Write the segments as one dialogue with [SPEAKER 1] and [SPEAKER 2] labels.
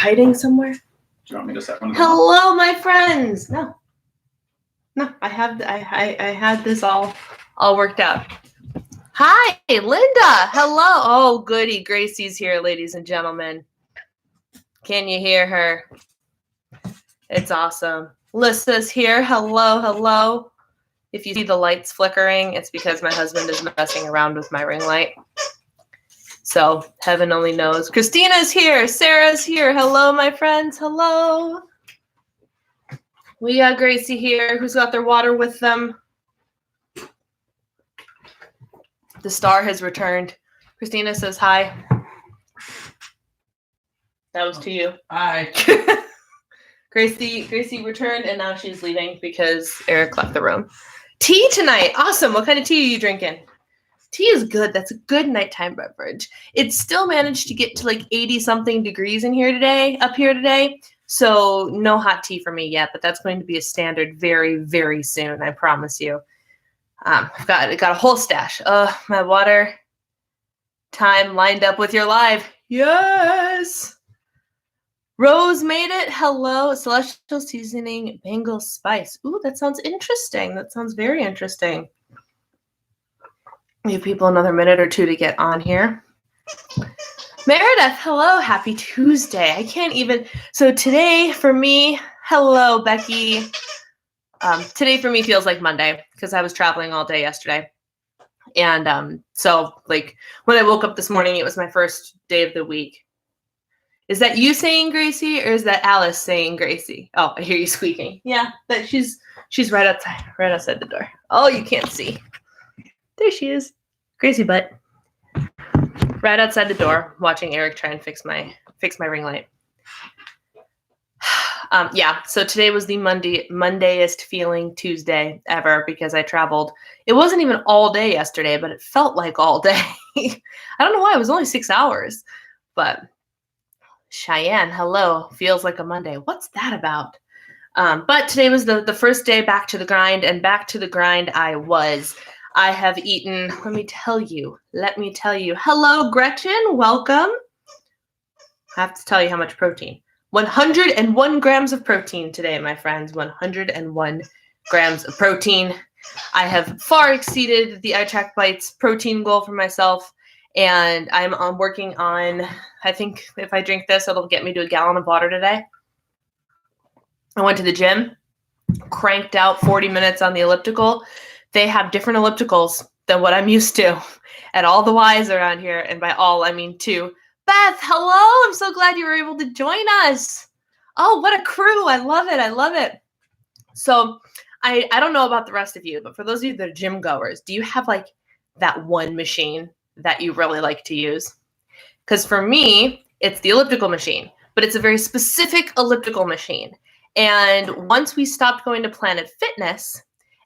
[SPEAKER 1] hiding somewhere?
[SPEAKER 2] Do you want me to set one?
[SPEAKER 1] Hello, my friends. No, I had this all worked out. Hi, Linda. Hello. Oh, goody. Gracie's here, ladies and gentlemen. Can you hear her? It's awesome. Lissa's here. Hello. If you see the lights flickering, it's because my husband is messing around with my ring light. So heaven only knows. Christina's here. Sarah's here. Hello, my friends. Hello. We got Gracie here, who's got their water with them. The star has returned. Christina says hi. That was to you.
[SPEAKER 2] Hi.
[SPEAKER 1] Gracie returned, and now she's leaving because Eric left the room. Tea tonight. Awesome. What kind of tea are you drinking? Tea is good. That's a good nighttime beverage. It still managed to get to like 80-something degrees up here today. So no hot tea for me yet, but that's going to be a standard very, very soon. I promise you. I've got a whole stash. My water time lined up with your live. Yes. Rose made it. Hello. Celestial seasoning, Bengal spice. Ooh, that sounds interesting. That sounds very interesting. Give people another minute or two to get on here. Meredith, hello. Happy Tuesday. I can't even. So today for me, hello, Becky. Today for me feels like Monday because I was traveling all day yesterday. And so like when I woke up this morning, it was my first day of the week. Is that you saying Gracie or is that Alice saying Gracie? Oh, I hear you squeaking. Yeah, that she's right outside the door. Oh, you can't see. There she is. Gracie butt. Right outside the door, watching Eric try and fix my ring light. Yeah, so today was the Mondayest feeling Tuesday ever because I traveled. It wasn't even all day yesterday, but it felt like all day. I don't know why. It was only 6 hours. But Cheyenne, hello. Feels like a Monday. What's that about? But today was the first day back to the grind, and back to the grind I was. I have eaten, let me tell you. Hello, Gretchen. Welcome. I have to tell you how much protein. 101 grams of protein today, my friends. 101 grams of protein. I have far exceeded the iTrack Bites protein goal for myself, and I'm working on, I think if I drink this, it'll get me to a gallon of water today. I went to the gym, cranked out 40 minutes on the elliptical. They have different ellipticals than what I'm used to at all the Ys around here, and by all, I mean two. Beth, hello. I'm so glad you were able to join us. Oh, what a crew. I love it. So I don't know about the rest of you, but for those of you that are gym goers, do you have like that one machine that you really like to use? Because for me, it's the elliptical machine, but it's a very specific elliptical machine. And once we stopped going to Planet Fitness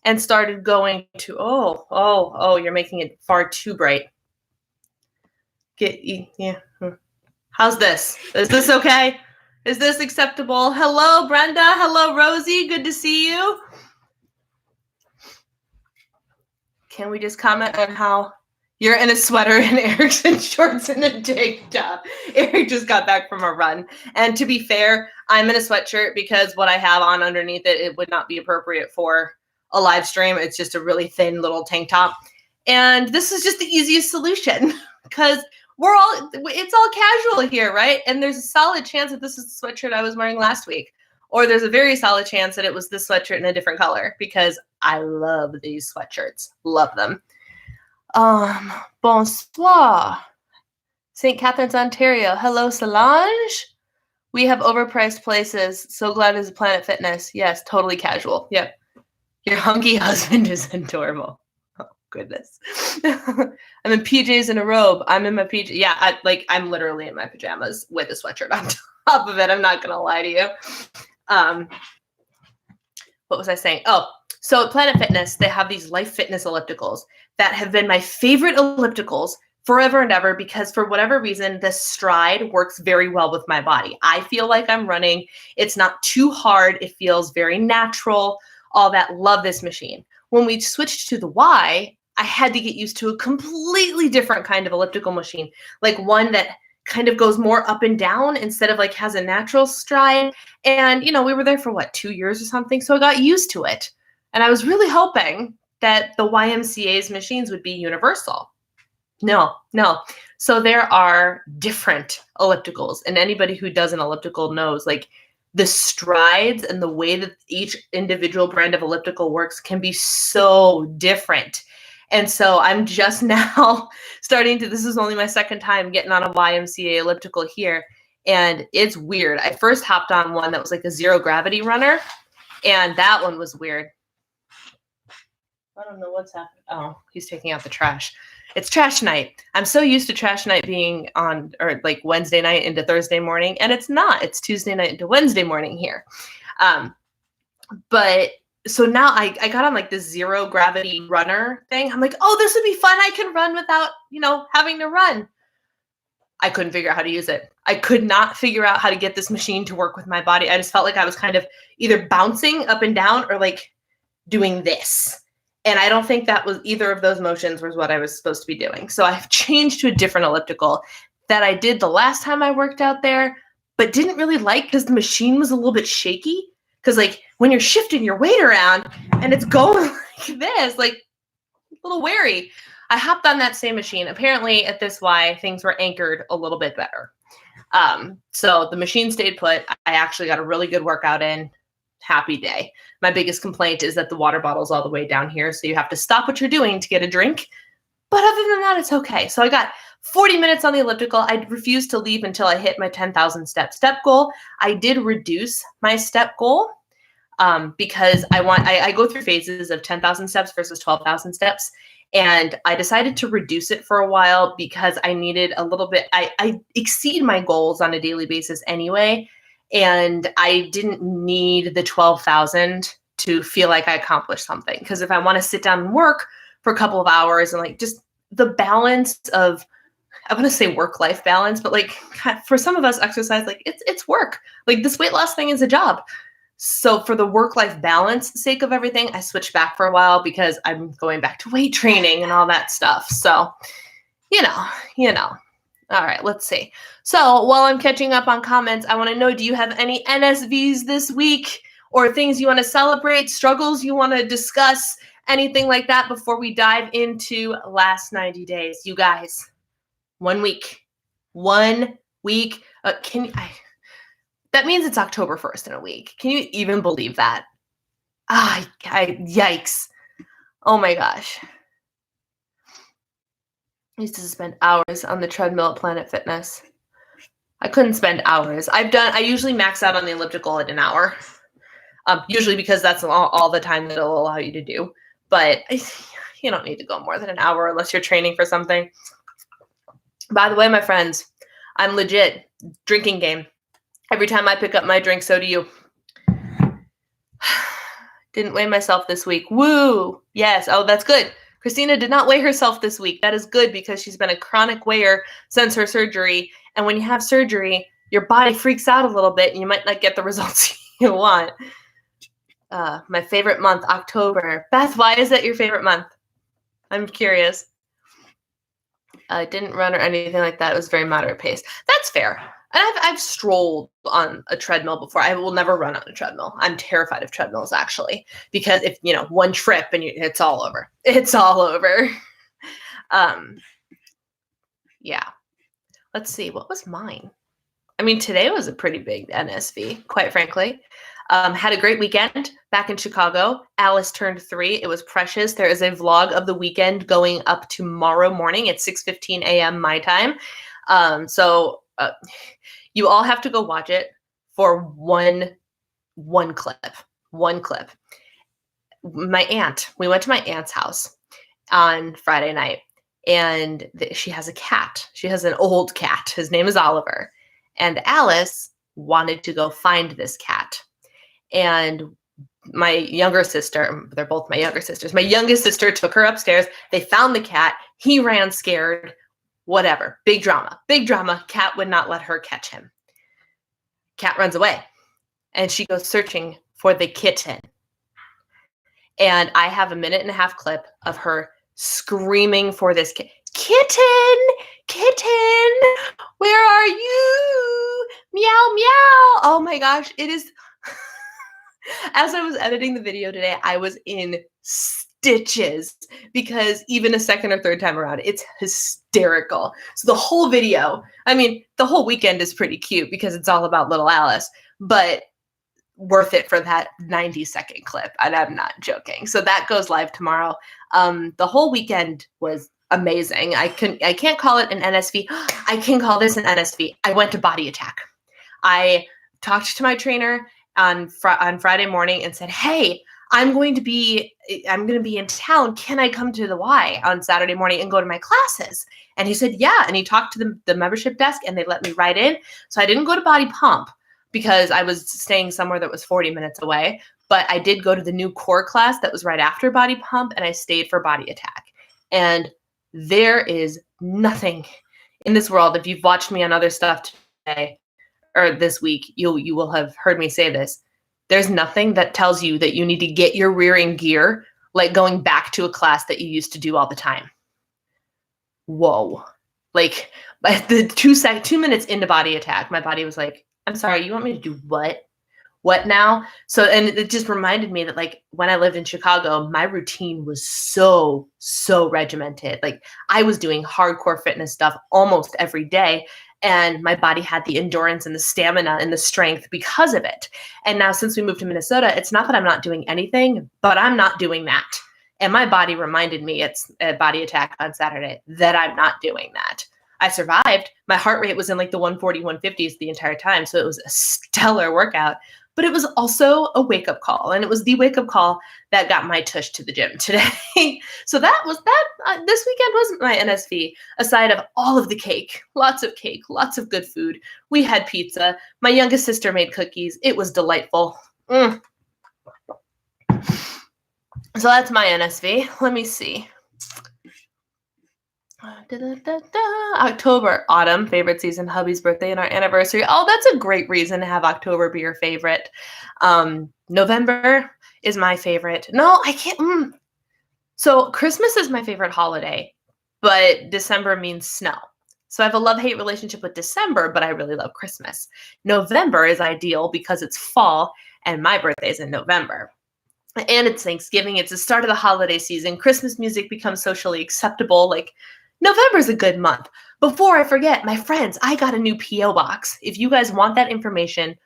[SPEAKER 1] and started going to, oh, you're making it far too bright. Yeah. How's this? Is this okay? Is this acceptable? Hello, Brenda. Hello, Rosie. Good to see you. Can we just comment on how you're in a sweater and Eric's in shorts and a tank top? Eric just got back from a run. And to be fair, I'm in a sweatshirt because what I have on underneath it would not be appropriate for a live stream. It's just a really thin little tank top. And this is just the easiest solution because it's all casual here, right? And there's a solid chance that this is the sweatshirt I was wearing last week. Or there's a very solid chance that it was this sweatshirt in a different color because I love these sweatshirts. Love them. Bonsoir. St. Catharines, Ontario. Hello, Solange. We have overpriced places. So glad it's Planet Fitness. Yes, totally casual. Yep. Your hunky husband is adorable. Oh, goodness. I'm in PJs and a robe. I'm in my PJ. Yeah, I'm literally in my pajamas with a sweatshirt on top of it. I'm not going to lie to you. What was I saying? Oh, so at Planet Fitness, they have these Life Fitness ellipticals that have been my favorite ellipticals forever and ever because for whatever reason, the stride works very well with my body. I feel like I'm running. It's not too hard. It feels very natural. All that. Love this machine. When we switched to the Y, I had to get used to a completely different kind of elliptical machine, like one that kind of goes more up and down instead of like has a natural stride. And, we were there for 2 years or something. So I got used to it. And I was really hoping that the YMCA's machines would be universal. No. So there are different ellipticals. And anybody who does an elliptical knows like the strides and the way that each individual brand of elliptical works can be so different. And so I'm just now this is only my second time getting on a YMCA elliptical here. And it's weird. I first hopped on one that was like a zero gravity runner. And that one was weird. I don't know what's happening. Oh, he's taking out the trash. It's trash night. I'm so used to trash night being on, or like Wednesday night into Thursday morning. And it's not. It's Tuesday night into Wednesday morning here. But so now I got on like this zero gravity runner thing. I'm like, oh, this would be fun. I can run without, having to run. I couldn't figure out how to use it. I could not figure out how to get this machine to work with my body. I just felt like I was kind of either bouncing up and down or like doing this. And I don't think that was either of those motions was what I was supposed to be doing. So I've changed to a different elliptical that I did the last time I worked out there, but didn't really like because the machine was a little bit shaky. Because like when you're shifting your weight around and it's going like this, like a little wary. I hopped on that same machine. Apparently at this Y, things were anchored a little bit better. So the machine stayed put. I actually got a really good workout in. Happy day. My biggest complaint is that the water bottle's all the way down here, so you have to stop what you're doing to get a drink. But other than that, it's okay. So I got 40 minutes on the elliptical. I refused to leave until I hit my 10,000 step goal. I did reduce my step goal because I go through phases of 10,000 steps versus 12,000 steps. And I decided to reduce it for a while because I needed a little bit, I exceed my goals on a daily basis anyway. And I didn't need the 12,000 to feel like I accomplished something. Because if I want to sit down and work for a couple of hours and like just the balance of, I want to say work-life balance, but like for some of us exercise, like it's work. Like this weight loss thing is a job. So for the work-life balance sake of everything, I switched back for a while because I'm going back to weight training and all that stuff. So, you know. All right, let's see. So while I'm catching up on comments, I want to know, do you have any NSVs this week or things you want to celebrate, struggles you want to discuss, anything like that before we dive into last 90 days? You guys, 1 week. 1 week. That means it's October 1st in a week. Can you even believe that? Yikes. Oh my gosh. I used to spend hours on the treadmill at Planet Fitness. I couldn't spend hours. I usually max out on the elliptical at an hour. Usually because that's all the time that it'll allow you to do. But you don't need to go more than an hour unless you're training for something. By the way, my friends, I'm legit. Drinking game. Every time I pick up my drink, so do you. Didn't weigh myself this week. Woo! Yes. Oh, that's good. Christina did not weigh herself this week. That is good because she's been a chronic weigher since her surgery. And when you have surgery, your body freaks out a little bit and you might not get the results you want. My favorite month, October. Beth, why is that your favorite month? I'm curious. I didn't run or anything like that. It was very moderate pace. That's fair. And I've strolled on a treadmill before. I will never run on a treadmill. I'm terrified of treadmills, actually, because if, one trip and it's all over. It's all over. Yeah. Let's see. What was mine? I mean, today was a pretty big NSV, quite frankly. Had a great weekend back in Chicago. Alice turned 3. It was precious. There is a vlog of the weekend going up tomorrow morning at 6:15 a.m. my time. So you all have to go watch it for one clip. One clip. My aunt, we went to my aunt's house on Friday night, and she has a cat. She has an old cat. His name is Oliver. And Alice wanted to go find this cat. And my younger sister, they're both my younger sisters, my youngest sister took her upstairs. They found the cat. He ran scared. Whatever. Big drama. Big drama. Cat would not let her catch him. Cat runs away. And she goes searching for the kitten. And I have a 1.5-minute clip of her screaming for this kitten, Kitten, where are you? Meow, meow. Oh my gosh, it is. As I was editing the video today, I was in stitches because even a second or third time around, it's hysterical. So the whole video, I mean, the whole weekend is pretty cute because it's all about little Alice, but worth it for that 90-second clip. And I'm not joking. So that goes live tomorrow. The whole weekend was amazing. I can't call it an NSV. I can call this an NSV. I went to Body Attack. I talked to my trainer on Friday morning and said, "Hey, I'm going to be in town. Can I come to the Y on Saturday morning and go to my classes?" And he said, "Yeah." And he talked to the membership desk and they let me right in. So I didn't go to Body Pump because I was staying somewhere that was 40 minutes away. But I did go to the new core class that was right after Body Pump, and I stayed for Body Attack. And there is nothing in this world. If you've watched me on other stuff today or this week, you will have heard me say this. There's nothing that tells you that you need to get your rear in gear like going back to a class that you used to do all the time. Whoa. Like the 2 minutes into Body Attack, my body was like, "I'm sorry, you want me to do what? What now?" So, and it just reminded me that like when I lived in Chicago, my routine was so regimented. Like I was doing hardcore fitness stuff almost every day. And my body had the endurance and the stamina and the strength because of it. And now since we moved to Minnesota, it's not that I'm not doing anything, but I'm not doing that. And my body reminded me, it's a Body Attack on Saturday, that I'm not doing that. I survived. My heart rate was in like the 140, 150s the entire time. So it was a stellar workout. But it was also a wake-up call. And it was the wake-up call that got my tush to the gym today. So that was that. This weekend wasn't my NSV, aside of all of the cake. Lots of cake, lots of good food. We had pizza. My youngest sister made cookies. It was delightful. So that's my NSV. Let me see. October, autumn, favorite season, hubby's birthday, and our anniversary. Oh, that's a great reason to have October be your favorite. November is my favorite. No, I can't. So Christmas is my favorite holiday, but December means snow. So I have a love-hate relationship with December, but I really love Christmas. November is ideal because it's fall and my birthday is in November. And it's Thanksgiving. It's the start of the holiday season. Christmas music becomes socially acceptable. Like November is a good month. Before I forget, my friends, I got a new P.O. box. If you guys want that information,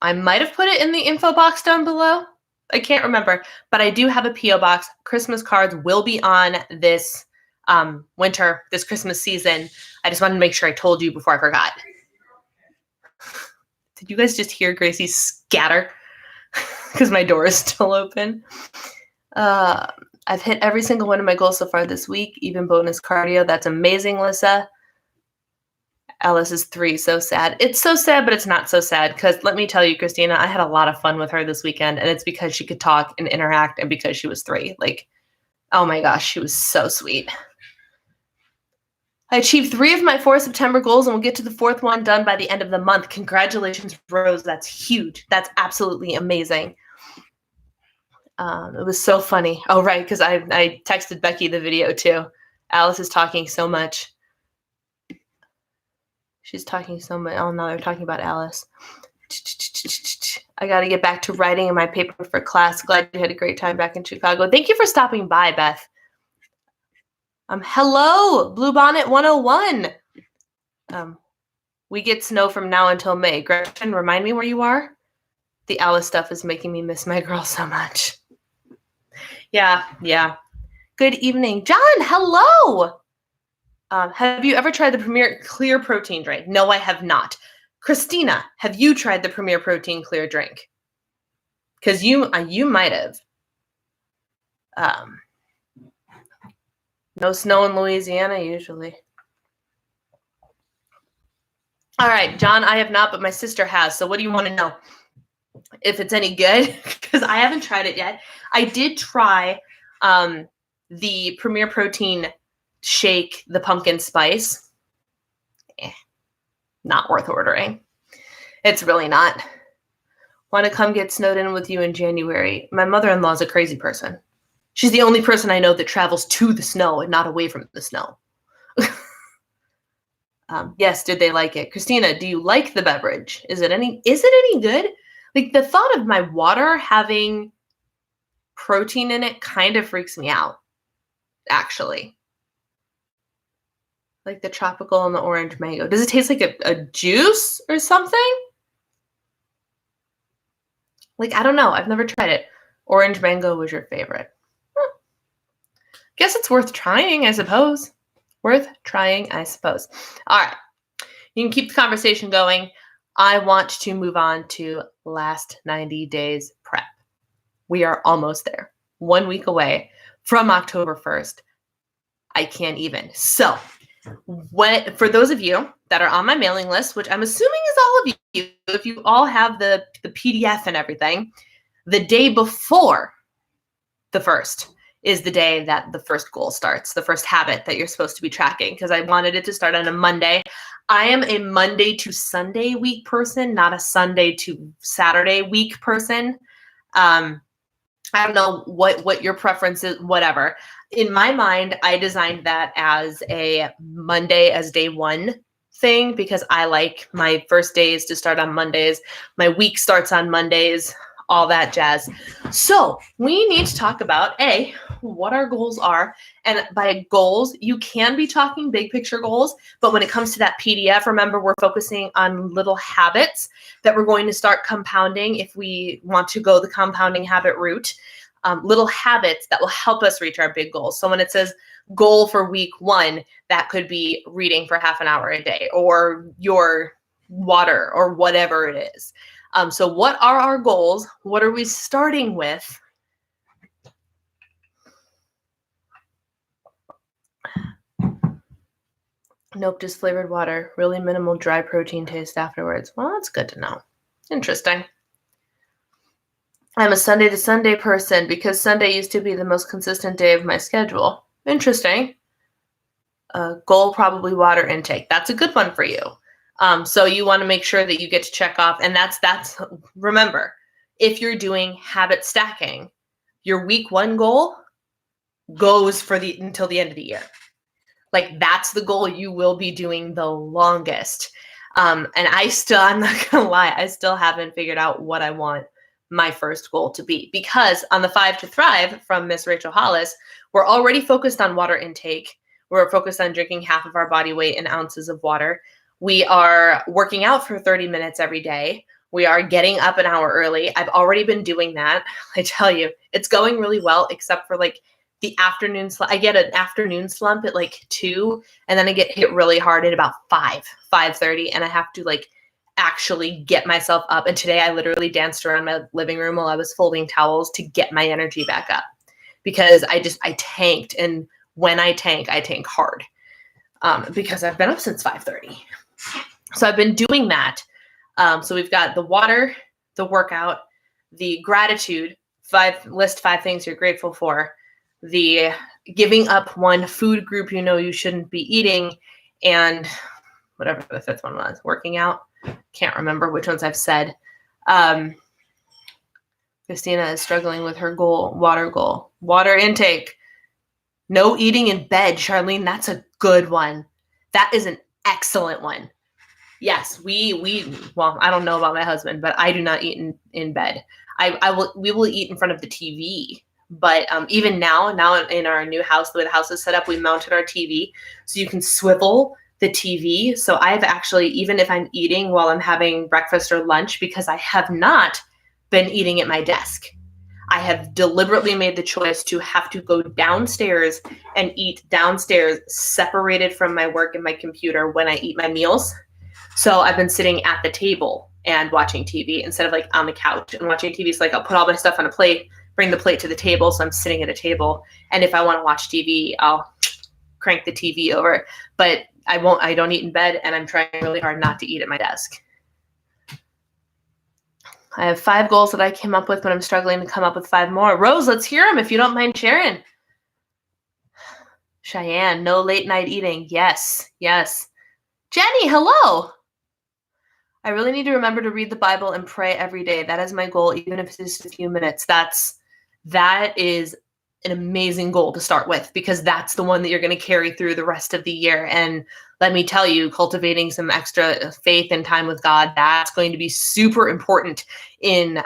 [SPEAKER 1] I might have put it in the info box down below. I can't remember, but I do have a P.O. box. Christmas cards will be on this winter, this Christmas season. I just wanted to make sure I told you before I forgot. Did you guys just hear Gracie scatter? Because my door is still open. I've hit every single one of my goals so far this week, even bonus cardio. That's amazing, Lissa. Alice is 3, so sad. It's so sad, but it's not so sad because let me tell you, Christina, I had a lot of fun with her this weekend, and it's because she could talk and interact and because she was 3. Like, oh my gosh, she was so sweet. I achieved 3 of my 4 September goals and will get to the 4th one done by the end of the month. Congratulations, Rose. That's huge. That's absolutely amazing. It was so funny. Oh, right, because I texted Becky the video too. Alice is talking so much. She's talking so much. Oh, no, they're talking about Alice. I got to get back to writing in my paper for class. Glad you had a great time back in Chicago. Thank you for stopping by, Beth. Hello, Bluebonnet 101. We get snow from now until May. Gretchen, remind me where you are. The Alice stuff is making me miss my girl so much. Yeah. Good evening. John, hello. Have you ever tried the Premier Clear Protein drink? No, I have not. Christina, have you tried the Premier Protein Clear drink? Because you might have. No snow in Louisiana usually. All right, John, I have not, but my sister has. So what do you want to know? If it's any good? Because I haven't tried it yet. I did try the Premier Protein shake, the pumpkin spice. Not worth ordering. It's really not. Want to come get snowed in with you in January? My mother-in-law is a crazy person. She's the only person I know that travels to the snow and not away from the snow. Yes, did they like it? Christina, do you like the beverage? Is it any good? Like the thought of my water having protein in it kind of freaks me out, actually. Like the tropical and the orange mango. Does it taste like a juice or something? Like, I don't know. I've never tried it. Orange mango was your favorite. Guess it's worth trying, I suppose. Worth trying, I suppose. All right. You can keep the conversation going. I want to move on to last 90 days prep. We are almost there. 1 week away from October 1st. I can't even. So, for those of you that are on my mailing list, which I'm assuming is all of you, if you all have the PDF and everything, the day before the 1st is the day that the first goal starts, the first habit that you're supposed to be tracking, because I wanted it to start on a Monday. I am a Monday to Sunday week person, not a Sunday to Saturday week person. I don't know what your preference is, whatever. In my mind, I designed that as a Monday as day one thing because I like my first days to start on Mondays. My week starts on Mondays, all that jazz. So we need to talk about what our goals are. And by goals, you can be talking big picture goals, but when it comes to that PDF, remember we're focusing on little habits that we're going to start compounding if we want to go the compounding habit route. Little habits that will help us reach our big goals. So when it says goal for week 1, that could be reading for half an hour a day or your water or whatever it is. So what are our goals? What are we starting with? Nope, just flavored water. Really minimal dry protein taste afterwards. Well, that's good to know. Interesting. I'm a Sunday to Sunday person because Sunday used to be the most consistent day of my schedule. Interesting. Goal, probably water intake. That's a good one for you. So you want to make sure that you get to check off. And that's remember, if you're doing habit stacking, your week 1 goal goes until the end of the year. Like that's the goal you will be doing the longest. And I'm not gonna lie, I still haven't figured out what I want my first goal to be, because on the 5 to Thrive from Miss Rachel Hollis, we're already focused on water intake. We're focused on drinking half of our body weight in ounces of water. We are working out for 30 minutes every day. We are getting up an hour early. I've already been doing that. I tell you, it's going really well, except for like the afternoon slump. I get an afternoon slump at like 2, and then I get hit really hard at about 5:30, and I have to like actually get myself up. And today I literally danced around my living room while I was folding towels to get my energy back up because I tanked. And when I tank hard because I've been up since 5:30. So I've been doing that. So we've got the water, the workout, the gratitude, list 5 things you're grateful for, the giving up one food group you know you shouldn't be eating, and whatever the 5th one was, working out. Can't remember which ones I've said. Christina is struggling with her water goal. Water intake. No eating in bed, Charlene. That's a good one. That is an excellent one. Yes, well, I don't know about my husband, but I do not eat in bed. We will eat in front of the TV. But even now in our new house, the way the house is set up, we mounted our TV so you can swivel the TV. So I've actually, even if I'm eating while I'm having breakfast or lunch, because I have not been eating at my desk, I have deliberately made the choice to have to go downstairs and eat downstairs, separated from my work and my computer when I eat my meals. So I've been sitting at the table and watching TV instead of like on the couch and watching TV. So like I'll put all my stuff on a plate, bring the plate to the table. So I'm sitting at a table. And if I want to watch TV, I'll crank the TV over. But I don't eat in bed, and I'm trying really hard not to eat at my desk. I have 5 goals that I came up with, but I'm struggling to come up with 5 more. Rose, let's hear them if you don't mind sharing. Cheyenne, no late night eating. Yes. Jenny, hello. I really need to remember to read the Bible and pray every day. That is my goal, even if it's just a few minutes. That is an amazing goal to start with, because that's the one that you're going to carry through the rest of the year. And let me tell you, cultivating some extra faith and time with God, that's going to be super important in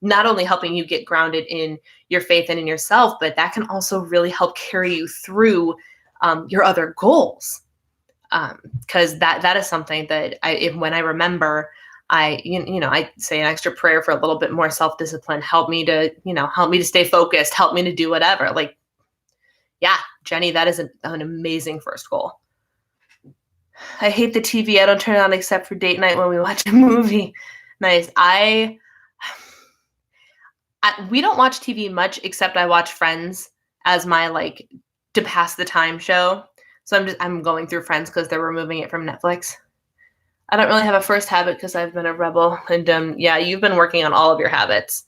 [SPEAKER 1] not only helping you get grounded in your faith and in yourself, but that can also really help carry you through your other goals. Because that is something that when I remember, I say an extra prayer for a little bit more self-discipline. Help me to stay focused. Help me to do whatever. Like, yeah, Jenny, that is an amazing first goal. I hate the TV. I don't turn it on except for date night when we watch a movie. Nice. We don't watch TV much, except I watch Friends as my to pass the time show. So I'm going through Friends because they're removing it from Netflix. I don't really have a first habit because I've been a rebel. And yeah, you've been working on all of your habits.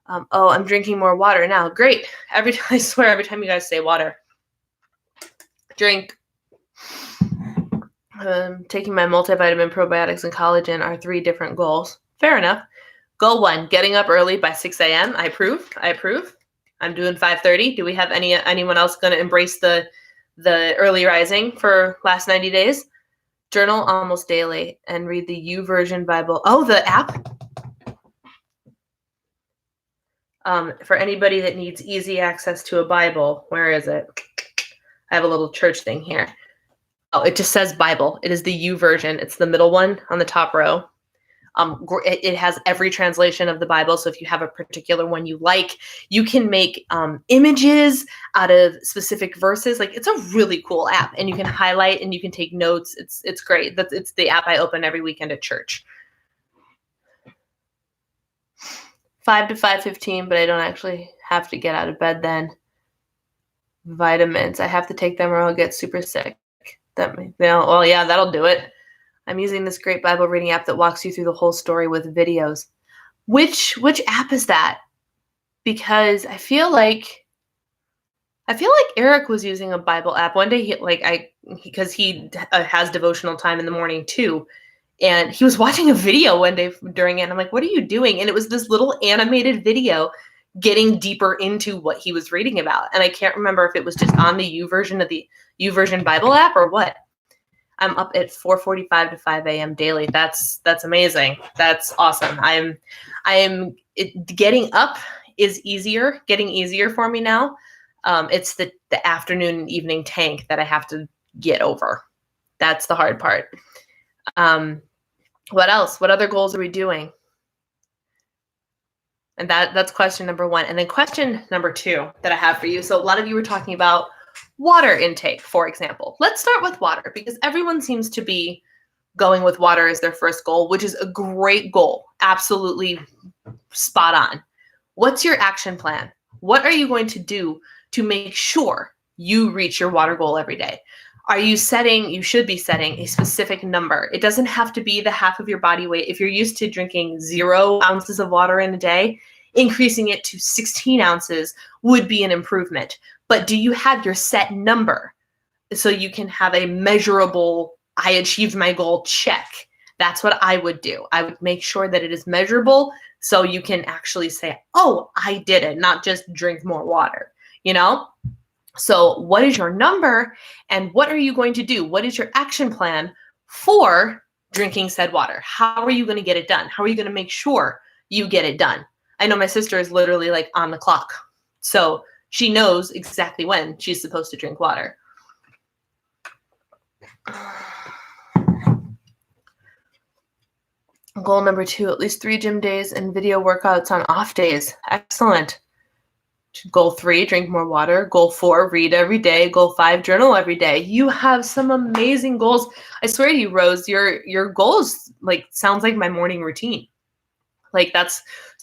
[SPEAKER 1] I'm drinking more water now. Great. I swear, every time you guys say water, drink. Taking my multivitamin, probiotics, and collagen are 3 different goals. Fair enough. Goal 1, getting up early by 6 a.m. I approve. I'm doing 5:30. Do we have anyone else going to embrace the early rising for last 90 days? Journal almost daily and read the YouVersion Bible. Oh, the app? For anybody that needs easy access to a Bible, where is it? I have a little church thing here. Oh, it just says Bible. It is the YouVersion. It's the middle one on the top row. It has every translation of the Bible. So if you have a particular one you like, you can make images out of specific verses. Like, it's a really cool app, and you can highlight and you can take notes. It's great. It's the app I open every weekend at church. 5 to 5:15, but I don't actually have to get out of bed then. Vitamins. I have to take them or I'll get super sick. Well, yeah, that'll do it. I'm using this great Bible reading app that walks you through the whole story with videos. Which app is that? Because I feel like Eric was using a Bible app one day. Because he has devotional time in the morning too, and he was watching a video one day during it. And I'm like, "What are you doing?" And it was this little animated video getting deeper into what he was reading about. And I can't remember if it was just on the YouVersion of the YouVersion Bible app or what. I'm up at 4:45 to 5 a.m. daily. That's amazing. That's awesome. Getting up is getting easier for me now. It's the afternoon and evening tank that I have to get over. That's the hard part. What else? What other goals are we doing? And that's question number 1. And then question number 2 that I have for you. So a lot of you were talking about water intake, for example. Let's start with water, because everyone seems to be going with water as their first goal, which is a great goal. Absolutely spot on. What's your action plan? What are you going to do to make sure you reach your water goal every day? You should be setting a specific number. It doesn't have to be the half of your body weight. If you're used to drinking 0 ounces of water in a day, increasing it to 16 ounces would be an improvement. But do you have your set number so you can have a measurable, I achieved my goal check? That's what I would do. I would make sure that it is measurable so you can actually say, oh, I did it, not just drink more water, So what is your number, and what are you going to do? What is your action plan for drinking said water? How are you going to get it done? How are you going to make sure you get it done? I know my sister is literally on the clock. So she knows exactly when she's supposed to drink water. Goal number 2, at least 3 gym days and video workouts on off days. Excellent. Goal 3, drink more water. Goal 4, read every day. Goal 5, journal every day. You have some amazing goals. I swear to you, Rose, your goals sounds like my morning routine.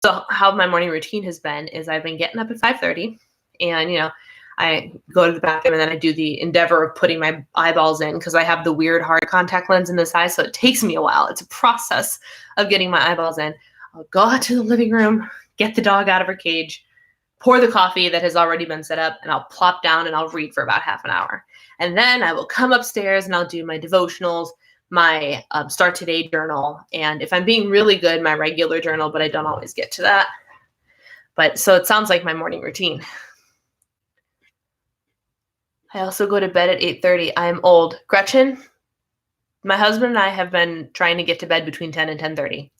[SPEAKER 1] So how my morning routine has been is I've been getting up at 5:30, and I go to the bathroom, and then I do the endeavor of putting my eyeballs in, because I have the weird hard contact lens in this eye, so it takes me a while. It's a process of getting my eyeballs in. I'll go out to the living room, get the dog out of her cage, pour the coffee that has already been set up, and I'll plop down and I'll read for about half an hour. And then I will come upstairs and I'll do my devotionals, my start today journal, and if I'm being really good, my regular journal, but I don't always get to that. But so it sounds like my morning routine. I also go to bed at 8:30. I'm old. Gretchen, my husband and I have been trying to get to bed between 10 and 10:30,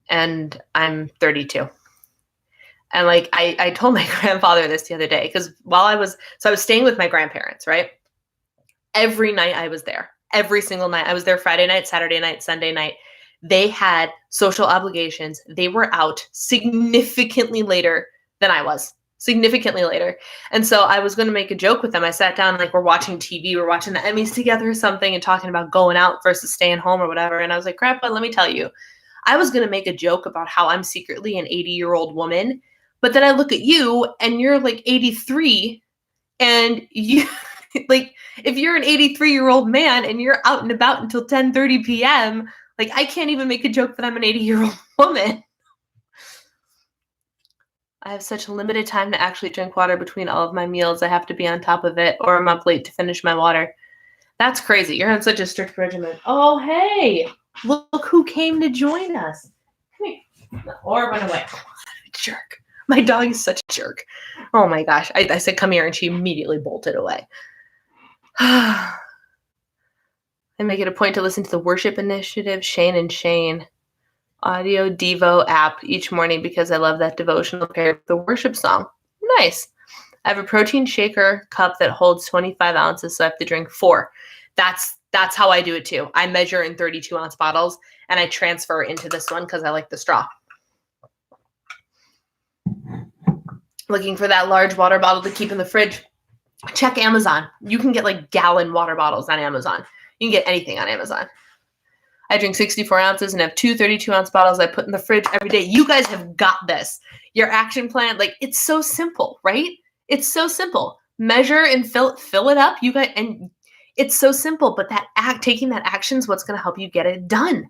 [SPEAKER 1] and I'm 32. And like I told my grandfather this the other day because I was staying with my grandparents, right? Every night I was there. Every single night. I was there Friday night, Saturday night, Sunday night. They had social obligations. They were out significantly later than I was. Significantly later. And so I was going to make a joke with them. I sat down, like, we're watching TV, we're watching the Emmys together or something and talking about going out versus staying home or whatever. And I was like, Grandpa, let me tell you, I was going to make a joke about how I'm secretly an 80-year-old woman. But then I look at you and you're like 83 and you like, if you're an 83-year-old man and you're out and about until 10:30 p.m., like, I can't even make a joke that I'm an 80-year-old woman. I have such limited time to actually drink water between all of my meals. I have to be on top of it or I'm up late to finish my water. That's crazy. You're on such a strict regimen. Oh, hey, look who came to join us. Come here. Or run away. Jerk. My dog is such a jerk. Oh my gosh. I said, come here, and she immediately bolted away. I make it a point to listen to the Worship Initiative, Shane and Shane Audio Devo app each morning because I love that devotional paired with the worship song. Nice. I have a protein shaker cup that holds 25 ounces, so I have to drink 4. That's how I do it too. I measure in 32-ounce bottles, and I transfer into this one because I like the straw. Looking for that large water bottle to keep in the fridge. Check Amazon. You can get like gallon water bottles on Amazon. You can get anything on Amazon. I drink 64 ounces and have 2 32-ounce bottles I put in the fridge every day. You guys have got this. Your action plan, like, it's so simple, right? It's so simple. Measure and fill it up. You guys, and it's so simple, but taking that action is what's going to help you get it done.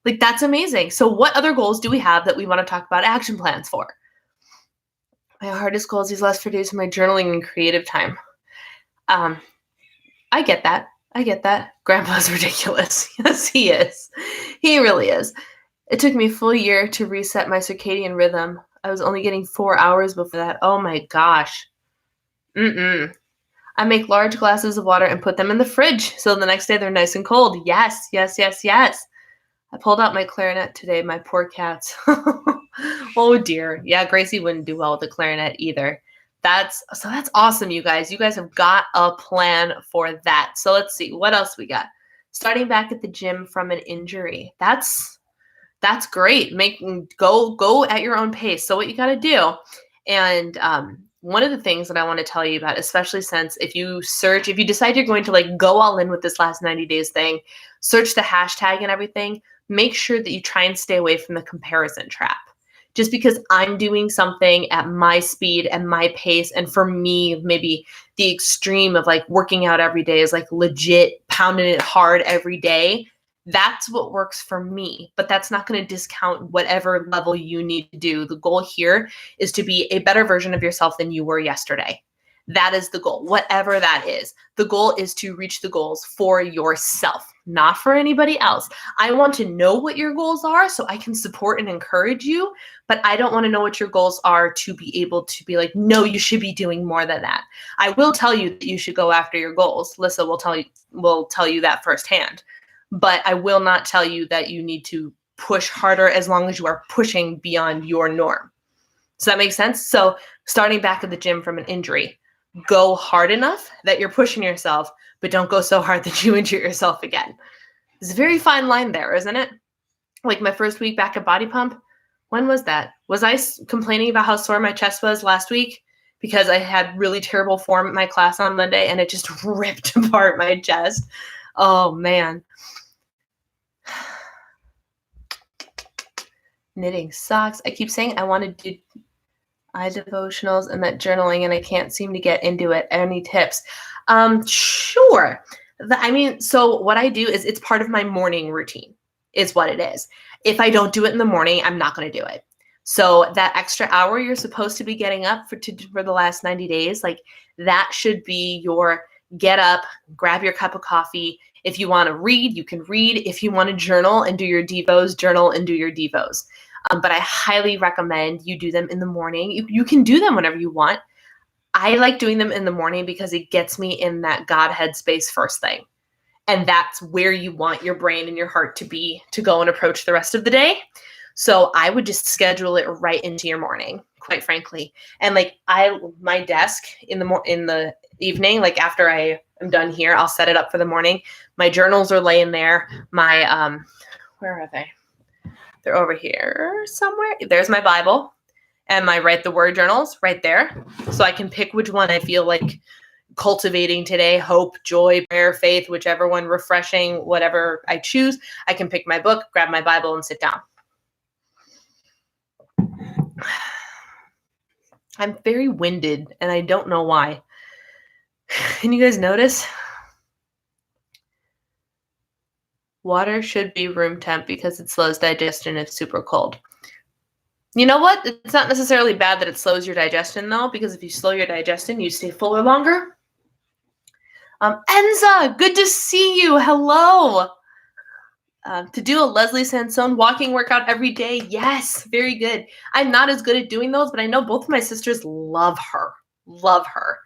[SPEAKER 1] Like, that's amazing. So what other goals do we have that we want to talk about action plans for? My hardest goals these last 4 days are my journaling and creative time. I get that. Grandpa's ridiculous. Yes, he is. He really is. It took me a full year to reset my circadian rhythm. I was only getting 4 hours before that. Oh my gosh. I make large glasses of water and put them in the fridge so the next day they're nice and cold. Yes. I pulled out my clarinet today. My poor cats. Oh dear. Yeah, Gracie wouldn't do well with the clarinet either. That's awesome, you guys. You guys have got a plan for that. So let's see what else we got. Starting back at the gym from an injury. That's great. Go at your own pace. So what you got to do, and one of the things that I want to tell you about, especially since if you decide you're going to like go all in with this last 90 days thing, search the hashtag and everything. Make sure that you try and stay away from the comparison trap. Just because I'm doing something at my speed and my pace, and for me, maybe the extreme of like working out every day is like legit pounding it hard every day. That's what works for me, but that's not going to discount whatever level you need to do. The goal here is to be a better version of yourself than you were yesterday. That is the goal, whatever that is. The goal is to reach the goals for yourself, not for anybody else. I want to know what your goals are so I can support and encourage you, but I don't want to know what your goals are to be able to be like, no, you should be doing more than that. I will tell you that you should go after your goals. Lissa will tell you that firsthand, but I will not tell you that you need to push harder as long as you are pushing beyond your norm. Does that make sense? So starting back at the gym from an injury, go hard enough that you're pushing yourself, but don't go so hard that you injure yourself again. There's a very fine line there, isn't it? Like my first week back at Body Pump, when was that? Was I complaining about how sore my chest was last week because I had really terrible form at my class on Monday and it just ripped apart my chest? Oh, man. Knitting socks. I keep saying I want to do devotionals and that journaling, and I can't seem to get into it. Any tips? Sure. So what I do is it's part of my morning routine is what it is. If I don't do it in the morning, I'm not going to do it. So that extra hour you're supposed to be getting up for the last 90 days, like that should be your get up, grab your cup of coffee. If you want to read, you can read. If you want to journal and do your devos, journal and do your devos. But I highly recommend you do them in the morning. You can do them whenever you want. I like doing them in the morning because it gets me in that God headspace first thing. And that's where you want your brain and your heart to be to go and approach the rest of the day. So I would just schedule it right into your morning, quite frankly. And like my desk in the evening, like after I am done here, I'll set it up for the morning. My journals are laying there. My where are they? They're over here somewhere. There's my Bible and my write the word journals right there. So I can pick which one I feel like cultivating today: hope, joy, prayer, faith, whichever one, refreshing, whatever I choose. I can pick my book, grab my Bible, and sit down. I'm very winded, and I don't know why. Can you guys notice? Water should be room temp because it slows digestion if super cold. You know what? It's not necessarily bad that it slows your digestion, though, because if you slow your digestion, you stay fuller longer. Enza, good to see you. Hello. To do a Leslie Sansone walking workout every day. Yes, very good. I'm not as good at doing those, but I know both of my sisters love her. Love her.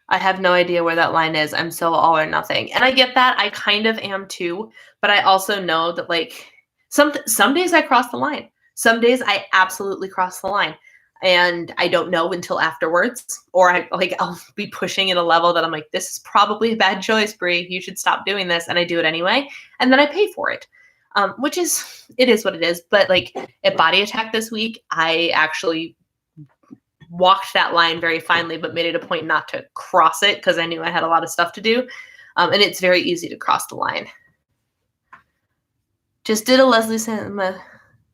[SPEAKER 1] I have no idea where that line is. I'm so all or nothing. And I get that. I kind of am too. But I also know that like some days I cross the line. Some days I absolutely cross the line. And I don't know until afterwards. Or I'll be pushing at a level that I'm like, this is probably a bad choice, Brie. You should stop doing this. And I do it anyway. And then I pay for it. Which is what it is. But like at Body Attack this week, I actually walked that line very finely, but made it a point not to cross it because I knew I had a lot of stuff to do. And it's very easy to cross the line. Just did a Leslie Sansone.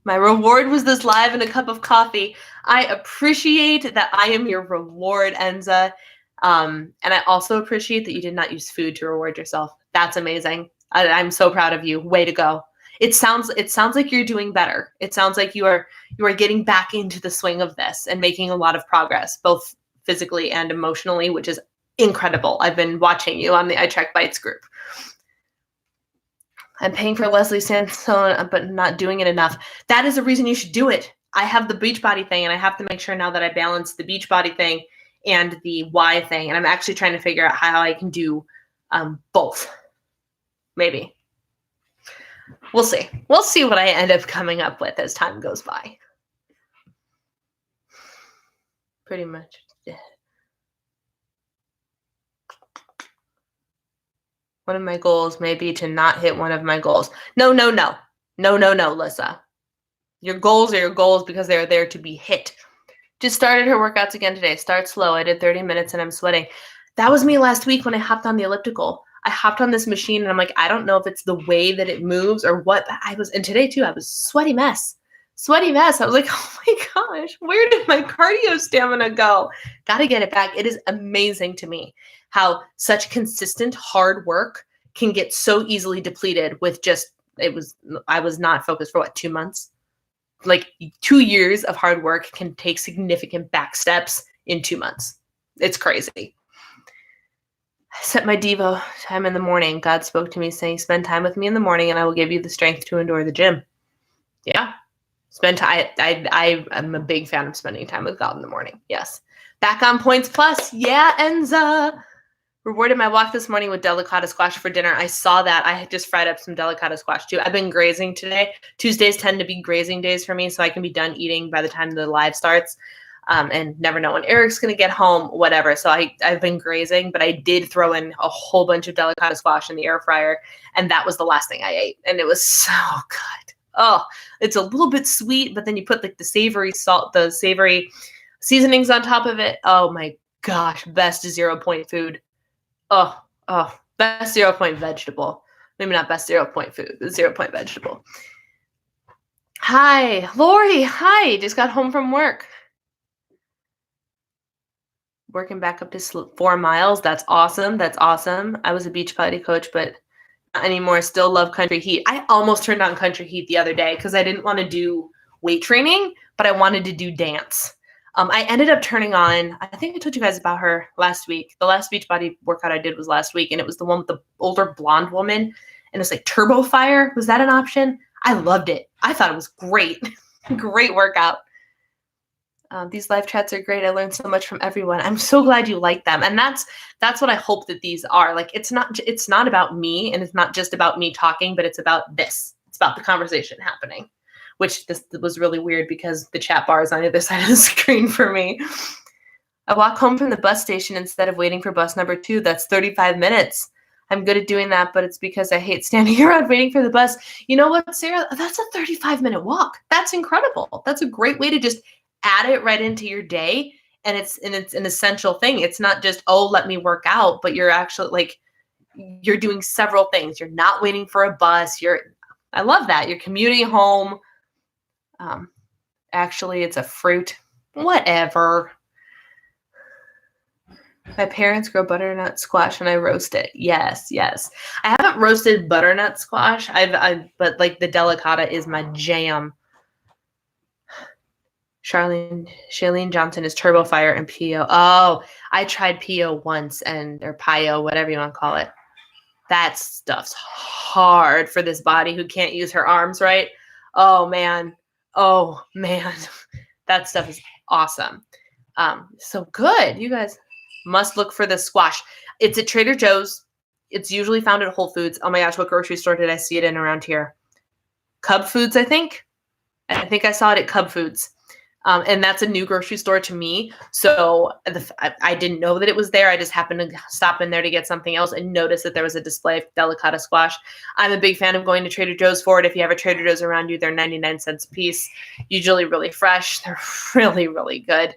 [SPEAKER 1] My reward was this live and a cup of coffee. I appreciate that I am your reward, Enza. And I also appreciate that you did not use food to reward yourself. That's amazing. I'm so proud of you. Way to go. It sounds like you're doing better. It sounds like you are getting back into the swing of this and making a lot of progress, both physically and emotionally, which is incredible. I've been watching you on the I Check Bites group. I'm paying for Leslie Sansone, but not doing it enough. That is the reason you should do it. I have the Beachbody thing, and I have to make sure now that I balance the Beachbody thing and the Y thing. And I'm actually trying to figure out how I can do both. Maybe. We'll see. We'll see what I end up coming up with as time goes by. Pretty much dead. One of my goals may be to not hit one of my goals. No, Lissa. Your goals are your goals because they're there to be hit. Just started her workouts again today. Start slow. I did 30 minutes and I'm sweating. That was me last week when I hopped on the elliptical. I hopped on this machine and I'm like, I don't know if it's the way that it moves or what. But and today too, I was sweaty mess. I was like, oh my gosh, where did my cardio stamina go? Got to get it back. It is amazing to me how such consistent hard work can get so easily depleted with I was not focused for 2 months. Like 2 years of hard work can take significant back steps in 2 months. It's crazy. I set my Devo time in the morning. God spoke to me saying, spend time with me in the morning and I will give you the strength to endure the gym. Yeah. Spend time. I'm a big fan of spending time with God in the morning. Yes. Back on Points Plus. Yeah, Enza. Rewarded my walk this morning with delicata squash for dinner. I saw that. I just fried up some delicata squash too. I've been grazing today. Tuesdays tend to be grazing days for me, so I can be done eating by the time the live starts. And never know when Eric's going to get home, whatever. So I've been grazing, but I did throw in a whole bunch of delicata squash in the air fryer, and that was the last thing I ate. And it was so good. Oh, it's a little bit sweet, but then you put like the savory seasonings on top of it. Oh my gosh, best 0 point food. Oh, best 0 point vegetable. Maybe not best 0 point food, but 0 point vegetable. Hi, Lori. Hi, just got home from work. Working back up to 4 miles. That's awesome. I was a Beachbody coach, but not anymore. Still love Country Heat. I almost turned on Country Heat the other day because I didn't want to do weight training, but I wanted to do dance. I ended up turning on, I think I told you guys about her last week. The last Beachbody workout I did was last week, and it was the one with the older blonde woman, and it was like Turbo Fire. Was that an option? I loved it. I thought it was great. Great workout. These live chats are great. I learned so much from everyone. I'm so glad you like them. And that's what I hope that these are. Like, it's not about me, and it's not just about me talking, but it's about this. It's about the conversation happening, which this was really weird because the chat bar is on the other side of the screen for me. I walk home from the bus station instead of waiting for bus number 2. That's 35 minutes. I'm good at doing that, but it's because I hate standing around waiting for the bus. You know what, Sarah? That's a 35-minute walk. That's incredible. That's a great way to just add it right into your day. And it's an essential thing. It's not just, oh, let me work out, but you're actually like, you're doing several things. You're not waiting for a bus. I love that. You're commuting home. Actually, it's a fruit. Whatever. My parents grow butternut squash and I roast it. Yes, yes. I haven't roasted butternut squash. But like the delicata is my jam. Shailene Johnson is Turbo Fire and Pio. Oh, I tried Pio once or Pio, whatever you want to call it. That stuff's hard for this body who can't use her arms right. Oh man. That stuff is awesome. So good. You guys must look for the squash. It's at Trader Joe's. It's usually found at Whole Foods. Oh my gosh, what grocery store did I see it in around here? Cub Foods, I think. I think I saw it at Cub Foods. And that's a new grocery store to me. So I didn't know that it was there. I just happened to stop in there to get something else and notice that there was a display of delicata squash. I'm a big fan of going to Trader Joe's for it. If you have a Trader Joe's around you, they're 99 cents a piece. Usually really fresh. They're really, really good.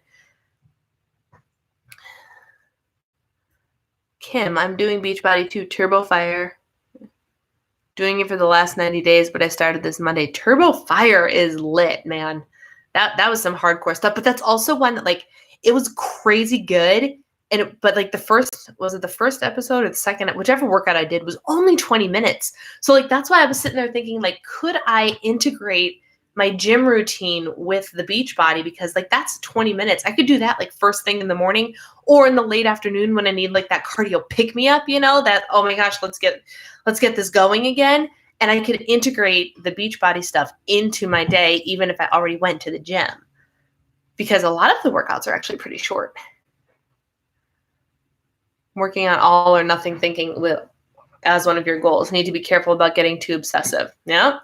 [SPEAKER 1] Kim, I'm doing Beachbody too. Turbo Fire. Doing it for the last 90 days, but I started this Monday. Turbo Fire is lit, man. That was some hardcore stuff, but that's also one that like it was crazy good. But like the first episode or the second, whichever workout I did was only 20 minutes. So like that's why I was sitting there thinking like, could I integrate my gym routine with the Beachbody? Because like that's 20 minutes. I could do that like first thing in the morning or in the late afternoon when I need like that cardio pick me up, that, oh my gosh, let's get this going again. And I could integrate the Beachbody stuff into my day, even if I already went to the gym, because a lot of the workouts are actually pretty short. Working on all or nothing thinking as one of your goals. Need to be careful about getting too obsessive. Yeah.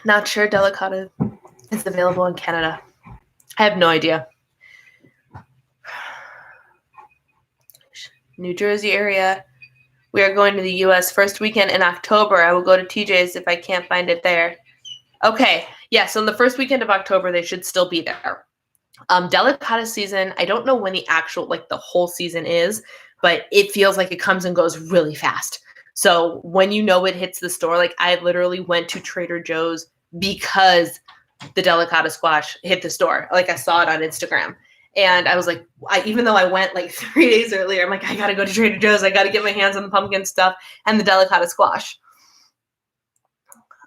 [SPEAKER 1] Not sure delicata is available in Canada. I have no idea. New Jersey area. We are going to the U.S. first weekend in October. I will go to TJ's if I can't find it there. Okay. Yeah, so in the first weekend of October, they should still be there. Delicata season, I don't know when the actual, like the whole season is, but it feels like it comes and goes really fast. So when it hits the store, like I literally went to Trader Joe's because the delicata squash hit the store. Like I saw it on Instagram. And I was like, even though I went like 3 days earlier, I'm like, I got to go to Trader Joe's. I got to get my hands on the pumpkin stuff and the delicata squash.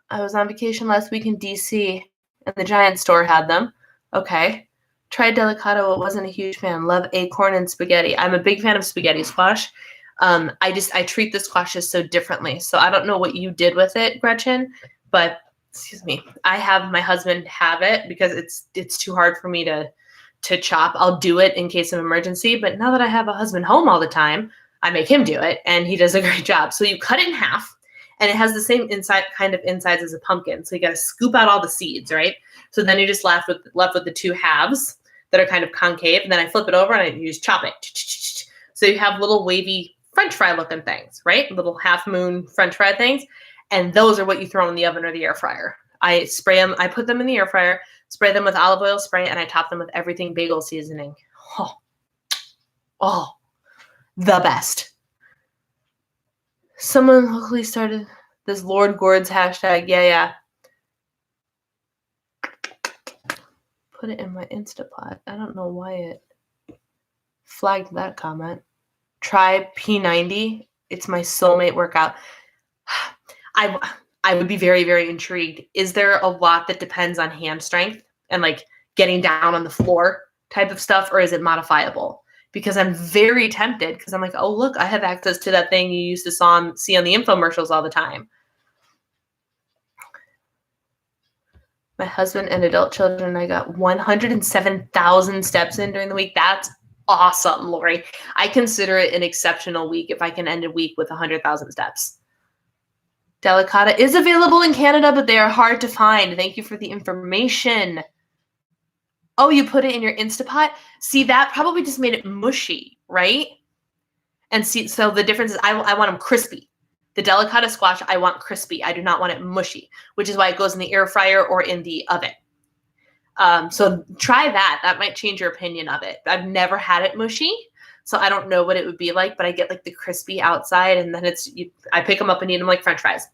[SPEAKER 1] I was on vacation last week in DC and the Giant store had them. Okay. Tried delicata, but wasn't a huge fan. Love acorn and spaghetti. I'm a big fan of spaghetti squash. I treat the squashes so differently. So I don't know what you did with it, Gretchen, but excuse me. I have my husband have it because it's too hard for me to chop. I'll do it in case of emergency, but now that I have a husband home all the time, I make him do it and he does a great job. So you cut it in half and it has the same insides as a pumpkin. So you got to scoop out all the seeds, right? So then you're just left with the two halves that are kind of concave, and then I flip it over and I use chop it. So you have little wavy French fry looking things, right? Little half moon French fry things. And those are what you throw in the oven or the air fryer. I spray them, I put them in the air fryer, spray them with olive oil spray, and I top them with everything bagel seasoning. Oh, the best. Someone locally started this Lord Gourds hashtag. Yeah. Put it in my Instapot. I don't know why it flagged that comment. Try P90. It's my soulmate workout. I would be very, very intrigued. Is there a lot that depends on hand strength and like getting down on the floor type of stuff, or is it modifiable? Because I'm very tempted because I'm like, oh, look, I have access to that thing you used to see on the infomercials all the time. My husband and adult children, I got 107,000 steps in during the week. That's awesome, Lori. I consider it an exceptional week if I can end a week with 100,000 steps. Delicata is available in Canada, but they are hard to find. Thank you for the information. Oh, you put it in your Instapot? See, that probably just made it mushy, right? And see, so the difference is I want them crispy. The delicata squash, I want crispy. I do not want it mushy, which is why it goes in the air fryer or in the oven. So try that. That might change your opinion of it. I've never had it mushy, so I don't know what it would be like, but I get like the crispy outside, and then I pick them up and eat them like French fries.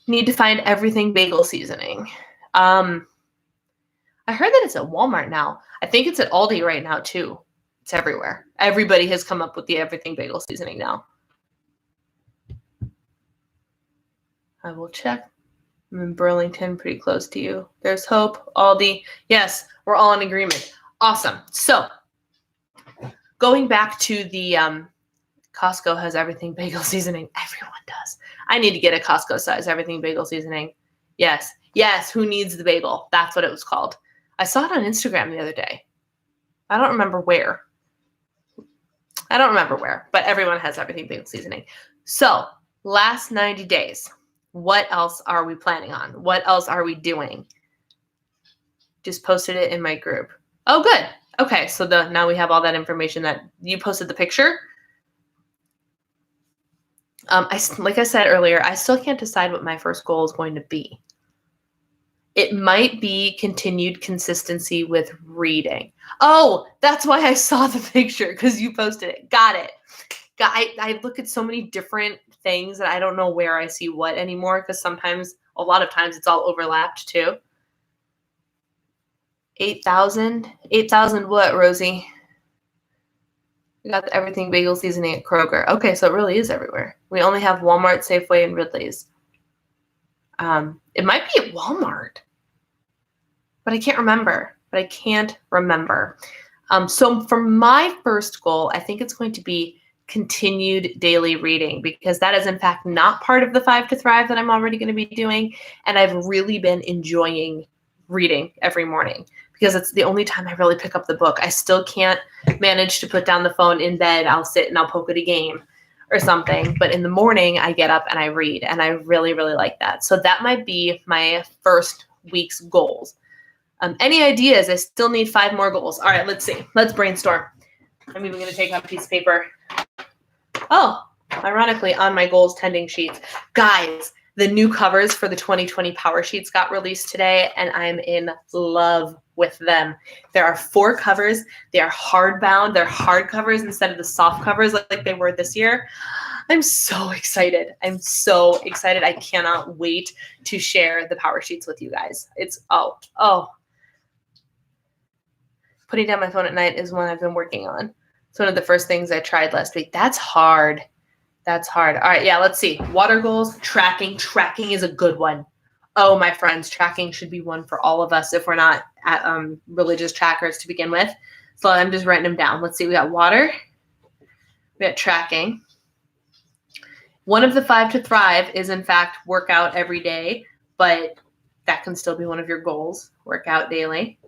[SPEAKER 1] Need to find everything bagel seasoning. I heard that it's at Walmart now. I think it's at Aldi right now too. It's everywhere. Everybody has come up with the everything bagel seasoning now. I will check. I'm in Burlington, pretty close to you. There's hope. Aldi. Yes, we're all in agreement. Awesome. So going back to the Costco has everything bagel seasoning. Everyone does. I need to get a Costco size everything bagel seasoning. Yes. Yes. Who needs the bagel? That's what it was called. I saw it on Instagram the other day. I don't remember where. But everyone has everything bagel seasoning. So last 90 days. What else are we planning on? What else are we doing? Just posted it in my group. Oh, good. Okay, so now we have all that information that you posted the picture. Like I said earlier, I still can't decide what my first goal is going to be. It might be continued consistency with reading. Oh, that's why I saw the picture, because you posted it. Got it. I look at so many different things that I don't know where I see what anymore, because a lot of times it's all overlapped too. 8,000? 8,000 what, Rosie? We got the everything bagel seasoning at Kroger. Okay, so it really is everywhere. We only have Walmart, Safeway, and Ridley's. It might be at Walmart, but I can't remember. So for my first goal, I think it's going to be continued daily reading, because that is in fact not part of the 5 to Thrive that I'm already going to be doing. And I've really been enjoying reading every morning, because it's the only time I really pick up the book. I still can't manage to put down the phone in bed. I'll sit and I'll poke at a game or something. But in the morning, I get up and I read, and I really, really like that. So that might be my first week's goals. Any ideas? I still need 5 more goals. All right, let's see. Let's brainstorm. I'm even going to take out a piece of paper. Oh, ironically, on my goals tending sheets. Guys, the new covers for the 2020 Power Sheets got released today, and I'm in love with them. There are 4 covers. They are hardbound. They're hard covers instead of the soft covers like they were this year. I'm so excited. I cannot wait to share the Power Sheets with you guys. It's, Putting down my phone at night is one I've been working on. It's one of the first things I tried last week. That's hard. All right, yeah, let's see. Water goals, tracking. Tracking is a good one. Oh, my friends, tracking should be one for all of us if we're not at religious trackers to begin with. So I'm just writing them down. Let's see. We got water. We got tracking. One of the 5 to Thrive is, in fact, workout every day, but that can still be one of your goals, workout daily.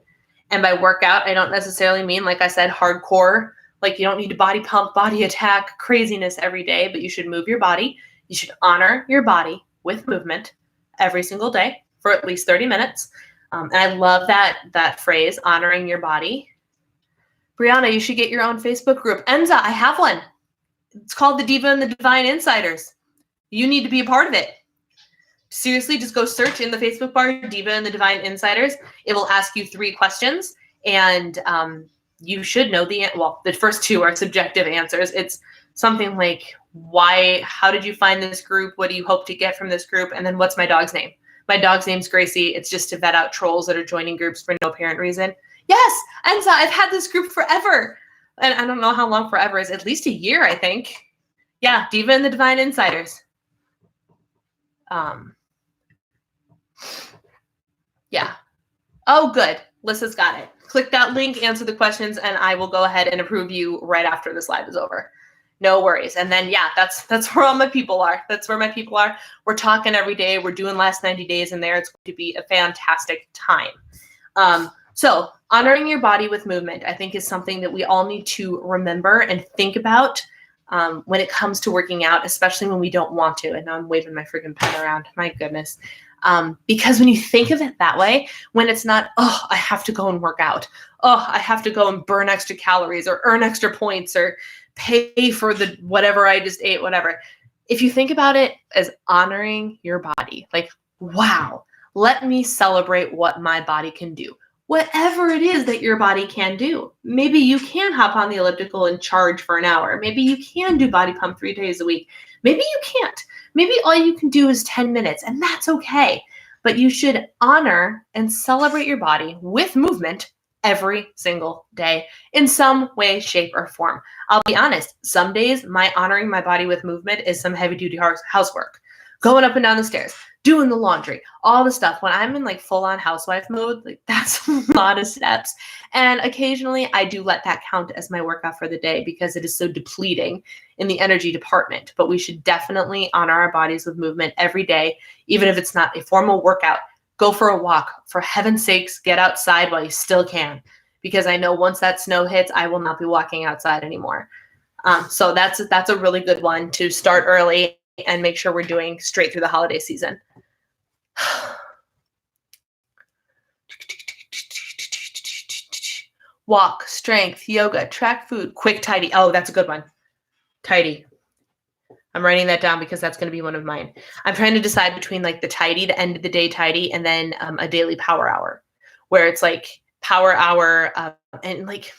[SPEAKER 1] And by workout, I don't necessarily mean, like I said, hardcore. Like, you don't need to body pump, body attack, craziness every day, but you should move your body. You should honor your body with movement every single day for at least 30 minutes. And I love that phrase, honoring your body. Brianna, you should get your own Facebook group. Enza, I have one. It's called the Diva and the Divine Insiders. You need to be a part of it. Seriously, just go search in the Facebook bar, Diva and the Divine Insiders. It will ask you 3 questions, and you should know the first 2 are subjective answers. It's something like, how did you find this group? What do you hope to get from this group? And then what's my dog's name? My dog's name's Gracie. It's just to vet out trolls that are joining groups for no apparent reason. Yes, Enza, I've had this group forever. And I don't know how long forever is. At least a year, I think. Yeah, Diva and the Divine Insiders. Yeah. Oh, good. Lissa's got it. Click that link, answer the questions, and I will go ahead and approve you right after this live is over. No worries. And then, yeah, that's where all my people are. That's where my people are. We're talking every day. We're doing last 90 days in there. It's going to be a fantastic time. So honoring your body with movement, I think, is something that we all need to remember and think about when it comes to working out, especially when we don't want to. And now I'm waving my freaking pen around. My goodness. Because when you think of it that way, when it's not, oh, I have to go and work out. Oh, I have to go and burn extra calories or earn extra points or pay for the whatever I just ate, whatever. If you think about it as honoring your body, like, wow, let me celebrate what my body can do. Whatever it is that your body can do. Maybe you can hop on the elliptical and charge for an hour. Maybe you can do body pump 3 days a week. Maybe you can't. Maybe all you can do is 10 minutes, and that's okay. But you should honor and celebrate your body with movement every single day in some way, shape, or form. I'll be honest, some days my honoring my body with movement is some heavy duty housework, going up and down the stairs, doing the laundry, all the stuff. When I'm in like full on housewife mode, like that's a lot of steps. And occasionally I do let that count as my workout for the day because it is so depleting in the energy department. But we should definitely honor our bodies with movement every day, even if it's not a formal workout. Go for a walk. For heaven's sakes, get outside while you still can. Because I know once that snow hits, I will not be walking outside anymore. So that's a really good one to start early and make sure we're doing straight through the holiday season. Walk, strength, yoga, track food, quick, tidy. Oh, that's a good one. Tidy. I'm writing that down because that's going to be one of mine. I'm trying to decide between like the tidy, the end of the day tidy, and then a daily power hour, where it's like power hour and like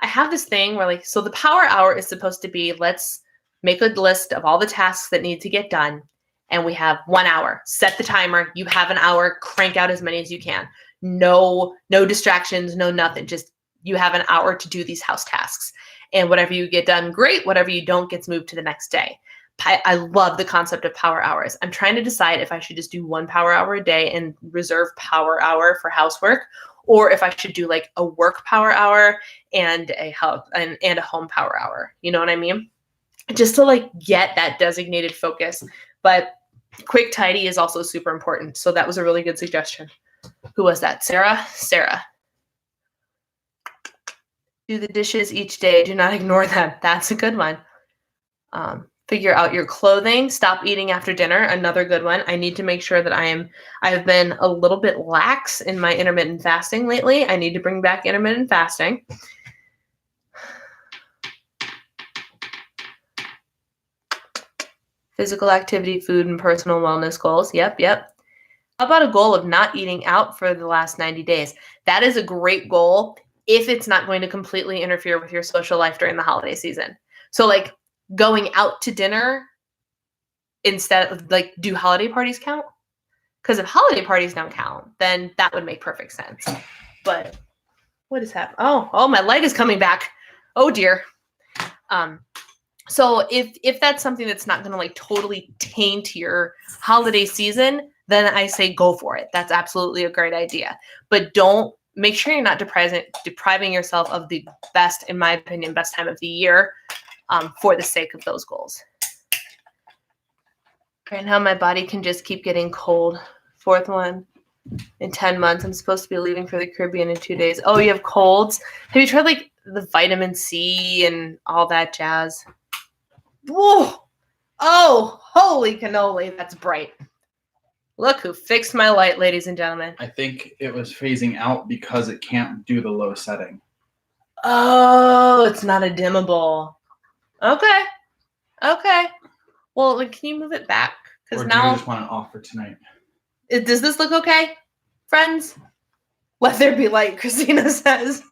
[SPEAKER 1] I have this thing where like, so the power hour is supposed to be, let's make a list of all the tasks that need to get done. And we have 1 hour, set the timer. You have an hour, crank out as many as you can. No distractions, no nothing. Just you have an hour to do these house tasks. And whatever you get done, great. Whatever you don't gets moved to the next day. I love the concept of power hours. I'm trying to decide if I should just do 1 power hour a day and reserve power hour for housework, or if I should do like a work power hour and a home power hour. You know what I mean? Just to like get that designated focus. But quick tidy is also super important. So that was a really good suggestion. Who was that? Sarah? Sarah. Do the dishes each day. Do not ignore them. That's a good one. Figure out your clothing. Stop eating after dinner. Another good one. I need to make sure that I've been a little bit lax in my intermittent fasting lately. I need to bring back intermittent fasting. Physical activity, food, and personal wellness goals. Yep. How about a goal of not eating out for the last 90 days? That is a great goal if it's not going to completely interfere with your social life during the holiday season. So like going out to dinner instead of like, do holiday parties count? Because if holiday parties don't count, then that would make perfect sense. But what is happening? Oh, my leg is coming back. Oh dear. So if that's something that's not going to like totally taint your holiday season, then I say go for it. That's absolutely a great idea. But make sure you're not depriving yourself of the best, in my opinion, best time of the year for the sake of those goals. Right now, my body can just keep getting cold. 4th one. In 10 months, I'm supposed to be leaving for the Caribbean in 2 days. Oh, you have colds? Have you tried like the vitamin C and all that jazz? Whoa! Oh, holy cannoli, that's bright. Look who fixed my light, ladies and gentlemen.
[SPEAKER 2] I think it was phasing out because it can't do the low setting.
[SPEAKER 1] Oh, it's not a dimmable. Okay. Well, like, can you move it back?
[SPEAKER 2] Or do you just want it off for tonight?
[SPEAKER 1] Does this look okay, friends? Let there be light, Christina says.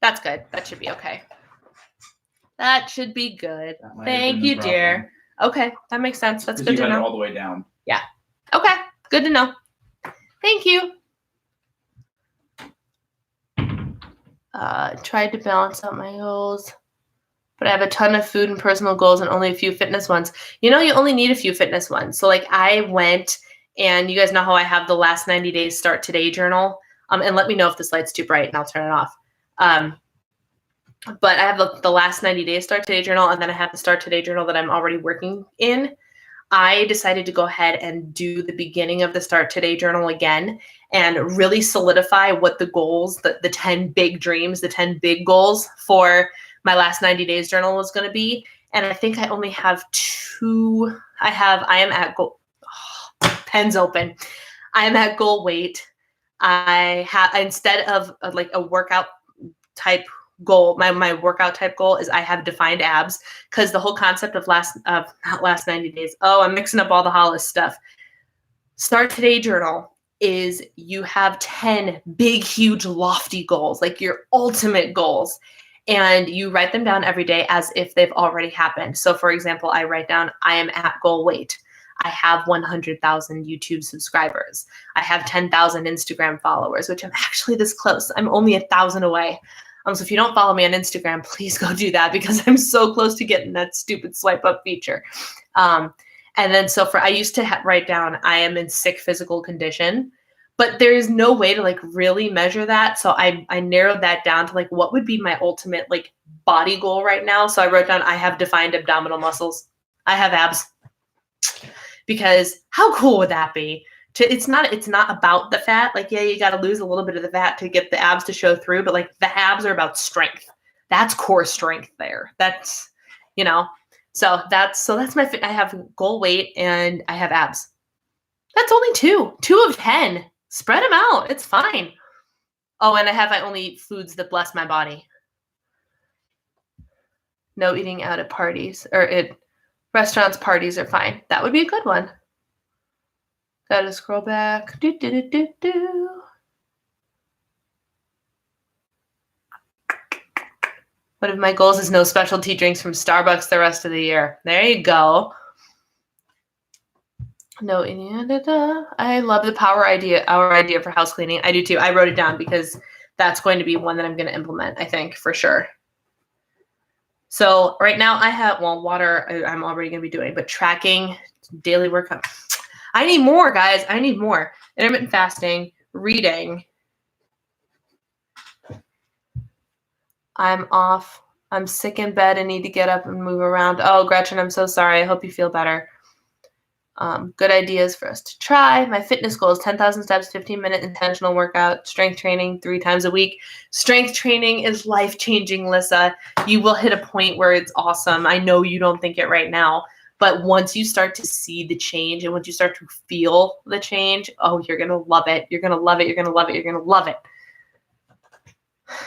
[SPEAKER 1] That's good. That should be okay. That should be good. Thank you, dear. Okay, that makes sense. That's good to know.
[SPEAKER 2] You got it all the way down.
[SPEAKER 1] Yeah. Okay, good to know. Thank you. Tried to balance out my goals, but I have a ton of food and personal goals and only a few fitness ones. You know, you only need a few fitness ones. So like I went, and you guys know how I have the last 90 days start today journal. And let me know if this light's too bright and I'll turn it off. But I have the last 90 days Start Today journal, and then I have the Start Today journal that I'm already working in. I decided to go ahead and do the beginning of the Start Today journal again and really solidify what the goals, the 10 big dreams, the 10 big goals for my last 90 days journal was going to be. And I think I only have two. I am at goal. Oh, pen's open. I am at goal weight. I have, instead of like a workout type goal, my workout type goal is I have defined abs, because the whole concept of not last 90 days. Oh, I'm mixing up all the Hollis stuff. Start Today journal is you have 10 big, huge, lofty goals, like your ultimate goals. And you write them down every day as if they've already happened. So for example, I write down, I am at goal weight. I have 100,000 YouTube subscribers. I have 10,000 Instagram followers, which I'm actually this close. I'm only 1,000 away. So if you don't follow me on Instagram, please go do that, because I'm so close to getting that stupid swipe up feature. And then I used to write down, I am in sick physical condition, but there is no way to like really measure that. So I narrowed that down to like, what would be my ultimate like body goal right now? So I wrote down, I have defined abdominal muscles. I have abs. Because how cool would that be? It's not about the fat. Like, yeah, you got to lose a little bit of the fat to get the abs to show through, but like the abs are about strength. That's core strength there. That's, so that's my, I have goal weight and I have abs. That's only two of 10. Spread them out. It's fine. Oh, and I only eat foods that bless my body. No eating out at parties restaurants, parties are fine. That would be a good one. Gotta scroll back. One of my goals is no specialty drinks from Starbucks the rest of the year. There you go. No, I love the our idea for house cleaning. I do too. I wrote it down because that's going to be one that I'm going to implement, I think, for sure. So right now I have, water I'm already going to be doing, but tracking, daily workout. I need more, guys. I need more. Intermittent fasting, reading. I'm off. I'm sick in bed and need to get up and move around. Oh, Gretchen, I'm so sorry. I hope you feel better. Good ideas for us to try. My fitness goal is 10,000 steps, 15-minute intentional workout, strength training 3 times a week. Strength training is life-changing, Lissa. You will hit a point where it's awesome. I know you don't think it right now, but once you start to see the change and once you start to feel the change, oh, you're going to love it. You're going to love it. You're going to love it. You're going to love it.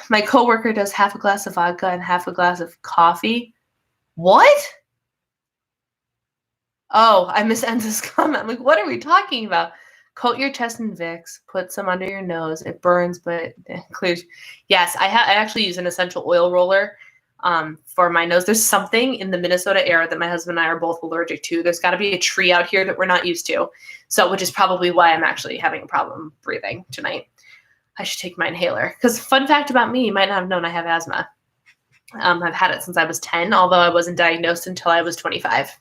[SPEAKER 1] My coworker does half a glass of vodka and half a glass of coffee. What? Oh, I missed Enza's comment. I'm like, what are we talking about? Coat your chest in Vicks. Put some under your nose. It burns, but it clears. Yes, I actually use an essential oil roller for my nose. There's something in the Minnesota air that my husband and I are both allergic to. There's got to be a tree out here that we're not used to. So, which is probably why I'm actually having a problem breathing tonight. I should take my inhaler. Because fun fact about me, you might not have known I have asthma. I've had it since I was 10, although I wasn't diagnosed until I was 25.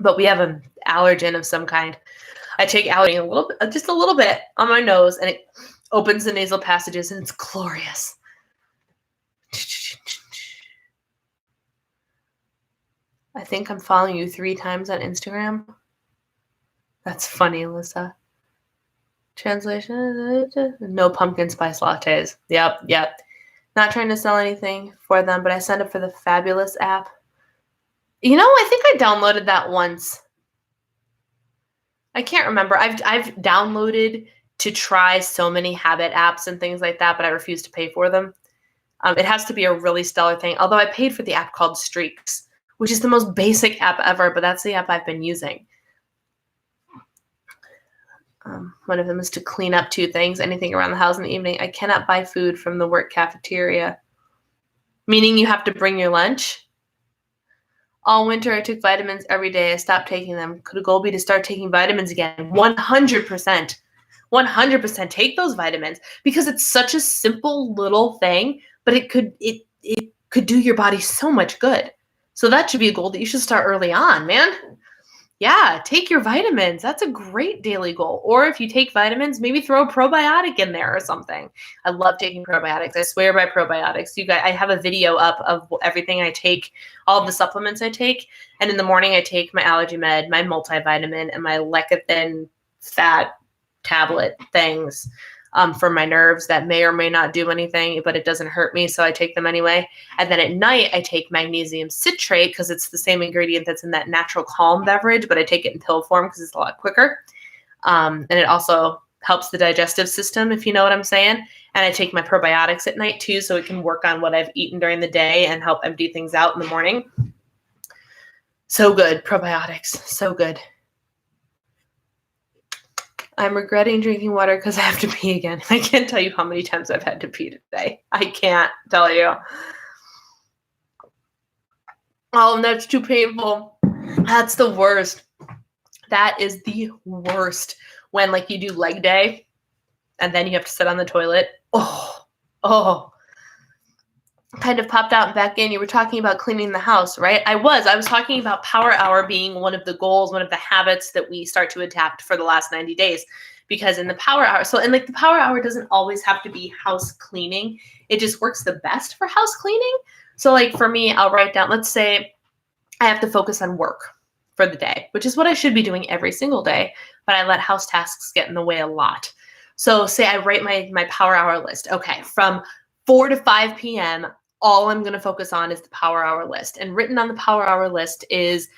[SPEAKER 1] But we have an allergen of some kind. I take Allergen just a little bit on my nose, and it opens the nasal passages, and it's glorious. I think I'm following you 3 times on Instagram. That's funny, Alyssa. Translation, no pumpkin spice lattes. Yep. Not trying to sell anything for them, but I signed up for the Fabulous app. I think I downloaded that once. I can't remember. I've downloaded to try so many habit apps and things like that, but I refuse to pay for them. It has to be a really stellar thing. Although I paid for the app called Streaks, which is the most basic app ever, but that's the app I've been using. One of them is to clean up 2 things, anything around the house in the evening. I cannot buy food from the work cafeteria. Meaning you have to bring your lunch? All winter, I took vitamins every day. I stopped taking them. Could a goal be to start taking vitamins again? 100%. 100% take those vitamins, because it's such a simple little thing, but it could do your body so much good. So that should be a goal that you should start early on, man. Yeah, take your vitamins. That's a great daily goal. Or if you take vitamins, maybe throw a probiotic in there or something. I love taking probiotics. I swear by probiotics. You guys, I have a video up of everything I take, all of the supplements I take. And in the morning, I take my Allergy Med, my multivitamin, and my lecithin fat tablet things for my nerves that may or may not do anything, but it doesn't hurt me, so I take them anyway. And then at night, I take magnesium citrate because it's the same ingredient that's in that natural calm beverage, but I take it in pill form because it's a lot quicker. And it also helps the digestive system, if you know what I'm saying. And I take my probiotics at night too, so it can work on what I've eaten during the day and help empty things out in the morning. So good, probiotics, so good. I'm regretting drinking water because I have to pee again. I can't tell you how many times I've had to pee today. I can't tell you. Oh, that's too painful. That's the worst. That is the worst. When like you do leg day and then you have to sit on the toilet. Oh. Kind of popped out and back in. You were talking about cleaning the house, right? I was talking about Power Hour being one of the goals, one of the habits that we start to adapt for the last 90 days. Because in the Power Hour, the Power Hour doesn't always have to be house cleaning. It just works the best for house cleaning. So like for me, I'll write down, let's say I have to focus on work for the day, which is what I should be doing every single day, but I let house tasks get in the way a lot. So say I write my Power Hour list. Okay, from 4 to 5 p.m., all I'm going to focus on is the Power Hour list. And written on the Power Hour list is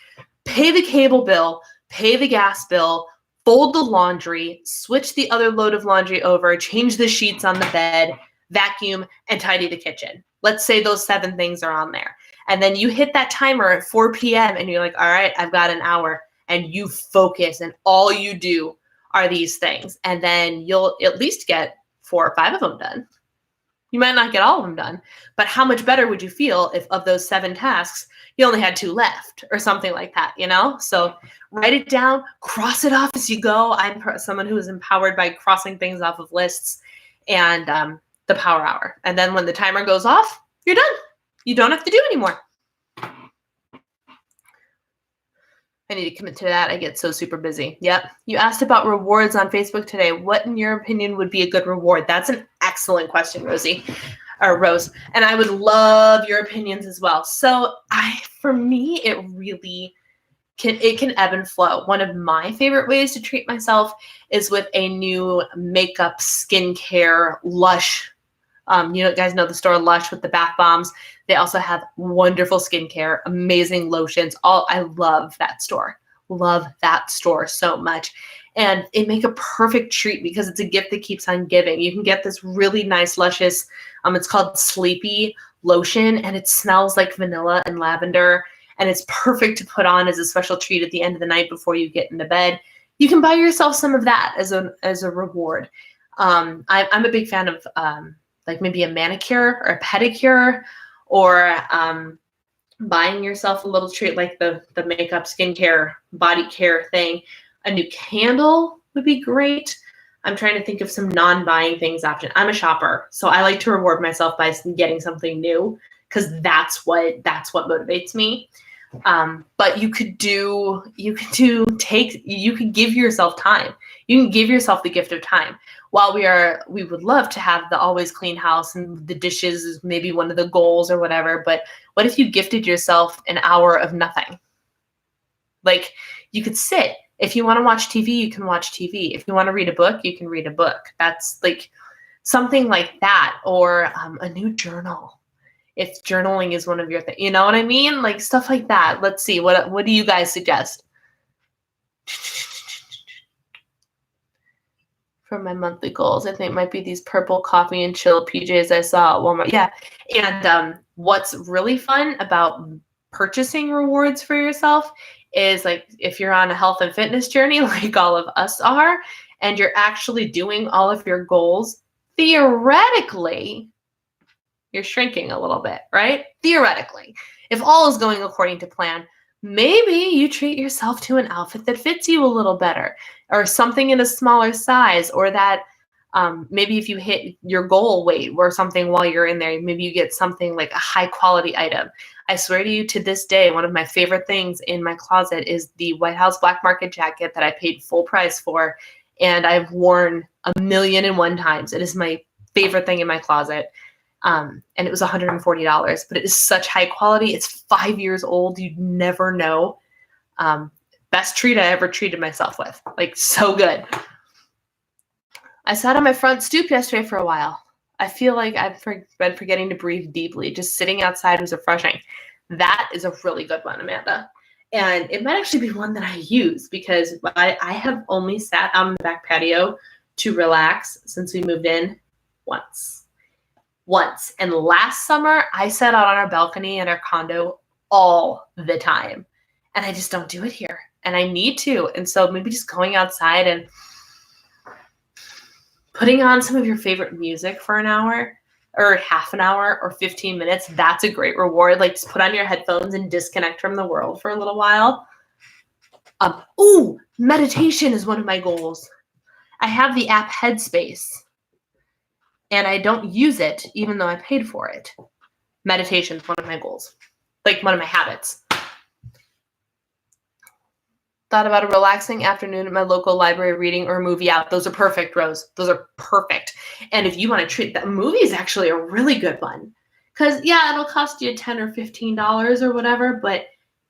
[SPEAKER 1] pay the cable bill, pay the gas bill, fold the laundry, switch the other load of laundry over, change the sheets on the bed, vacuum, and tidy the kitchen. Let's say those 7 things are on there. And then you hit that timer at 4 p.m. and you're like, all right, I've got an hour. And you focus and all you do are these things. And then you'll at least get 4 or 5 of them done. You might not get all of them done, but how much better would you feel if of those 7 tasks, you only had 2 left or something like that, you know? So write it down, cross it off as you go. I'm someone who is empowered by crossing things off of lists and the Power Hour. And then when the timer goes off, you're done. You don't have to do anymore. I need to commit to that. I get so super busy. Yep. You asked about rewards on Facebook today. What, in your opinion, would be a good reward? That's an excellent question, Rose. And I would love your opinions as well. So for me, it really can ebb and flow. One of my favorite ways to treat myself is with a new makeup, skincare, Lush. You guys know the store Lush with the bath bombs. They also have wonderful skincare, amazing lotions. I love that store. Love that store so much. And it make a perfect treat because it's a gift that keeps on giving. You can get this really nice, luscious, it's called Sleepy lotion, and it smells like vanilla and lavender. And it's perfect to put on as a special treat at the end of the night before you get into bed. You can buy yourself some of that as a reward. I'm a big fan of like maybe a manicure or a pedicure, or buying yourself a little treat like the makeup, skincare, body care thing. A new candle would be great. I'm trying to think of some non-buying things option. I'm a shopper, so I like to reward myself by getting something new because that's what motivates me. But you could give yourself time. You can give yourself the gift of time. While we would love to have the always clean house and the dishes is maybe one of the goals or whatever, but what if you gifted yourself an hour of nothing? Like you could sit. If you want to watch TV, you can watch TV. If you want to read a book, you can read a book. That's like something like that, or a new journal. If journaling is one of your things, you know what I mean? Like stuff like that. Let's see. What do you guys suggest? For my monthly goals, I think it might be these purple coffee and chill PJs I saw at Walmart. Yeah. And what's really fun about purchasing rewards for yourself is like if you're on a health and fitness journey like all of us are, and you're actually doing all of your goals, theoretically, you're shrinking a little bit, right? Theoretically. If all is going according to plan, maybe you treat yourself to an outfit that fits you a little better, or something in a smaller size, or that Maybe if you hit your goal weight or something while you're in there, maybe you get something like a high quality item. I swear to you, to this day, one of my favorite things in my closet is the White House Black Market jacket that I paid full price for, and I've worn 1,000,001 times. It is my favorite thing in my closet. And it was $140, but it is such high quality. It's 5 years old. You'd never know. Best treat I ever treated myself with. Like, so good. I sat on my front stoop yesterday for a while. I feel like I've been forgetting to breathe deeply. Just sitting outside was refreshing. That is a really good one, Amanda. And it might actually be one that I use because I have only sat out on the back patio to relax since we moved in once. And last summer, I sat out on our balcony in our condo all the time. And I just don't do it here. And I need to. And so maybe just going outside and putting on some of your favorite music for an hour or half an hour or 15 minutes, that's a great reward. Like, just put on your headphones and disconnect from the world for a little while. Meditation is one of my goals. I have the app Headspace, and I don't use it even though I paid for it. Meditation is one of my goals, like one of my habits. Thought about a relaxing afternoon at my local library reading or a movie out. Those are perfect, Rose. Those are perfect. And if you want to treat that, movie is actually a really good one. Because, yeah, it'll cost you $10 or $15 or whatever, but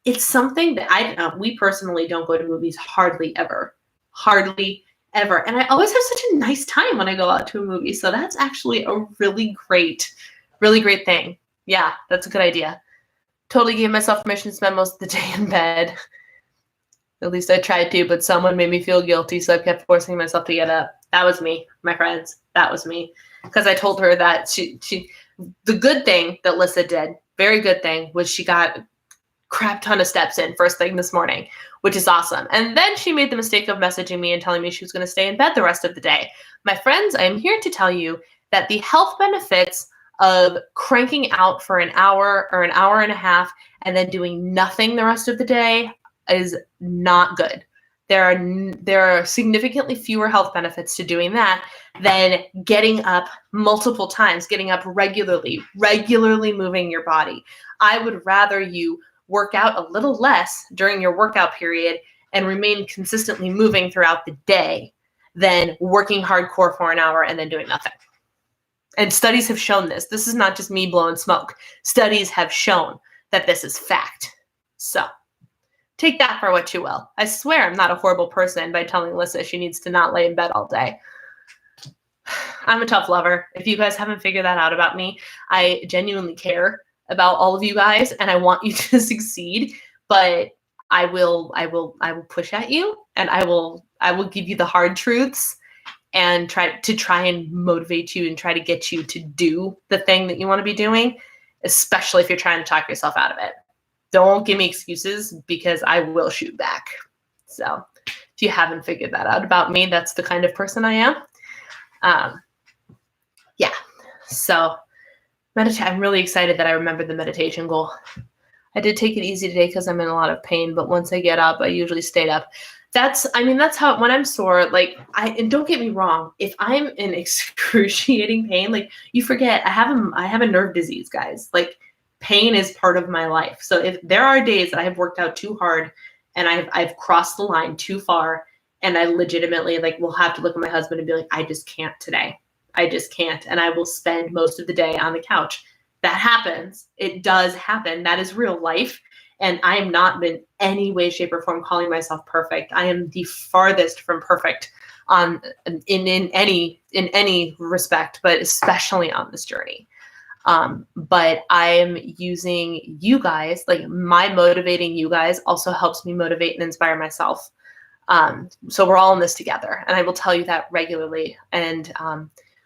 [SPEAKER 1] it's something that we personally don't go to movies hardly ever. Hardly ever. And I always have such a nice time when I go out to a movie. So that's actually a really great thing. Yeah, that's a good idea. Totally gave myself permission to spend most of the day in bed. At least I tried to, but someone made me feel guilty, so I kept forcing myself to get up. That was me, my friends. That was me. Because I told her that the good thing that Lissa did, very good thing, was she got a crap ton of steps in first thing this morning, which is awesome. And then she made the mistake of messaging me and telling me she was going to stay in bed the rest of the day. My friends, I am here to tell you that the health benefits of cranking out for an hour or an hour and a half and then doing nothing the rest of the day is not good. There are significantly fewer health benefits to doing that than getting up multiple times, getting up regularly moving your body. I would rather you work out a little less during your workout period and remain consistently moving throughout the day than working hardcore for an hour and then doing nothing. And studies have shown this. This is not just me blowing smoke. Studies have shown that this is fact. So take that for what you will. I swear I'm not a horrible person by telling Lissa she needs to not lay in bed all day. I'm a tough lover. If you guys haven't figured that out about me, I genuinely care about all of you guys and I want you to succeed, but I will push at you and I will give you the hard truths and try and motivate you and try to get you to do the thing that you want to be doing, especially if you're trying to talk yourself out of it. Don't give me excuses because I will shoot back. So if you haven't figured that out about me, that's the kind of person I am. Yeah. So I'm really excited that I remembered the meditation goal. I did take it easy today because I'm in a lot of pain, but once I get up, I usually stayed up. That's how, when I'm sore, and don't get me wrong, if I'm in excruciating pain, like, you forget, I have a nerve disease, guys. Like, pain is part of my life. So if there are days that I have worked out too hard and I've crossed the line too far and I legitimately will have to look at my husband and be like, I just can't today. I just can't. And I will spend most of the day on the couch. That happens. It does happen. That is real life. And I am not in any way, shape, or form calling myself perfect. I am the farthest from perfect in any respect, but especially on this journey. But I'm using you guys, my motivating you guys also helps me motivate and inspire myself. So we're all in this together, and I will tell you that regularly. And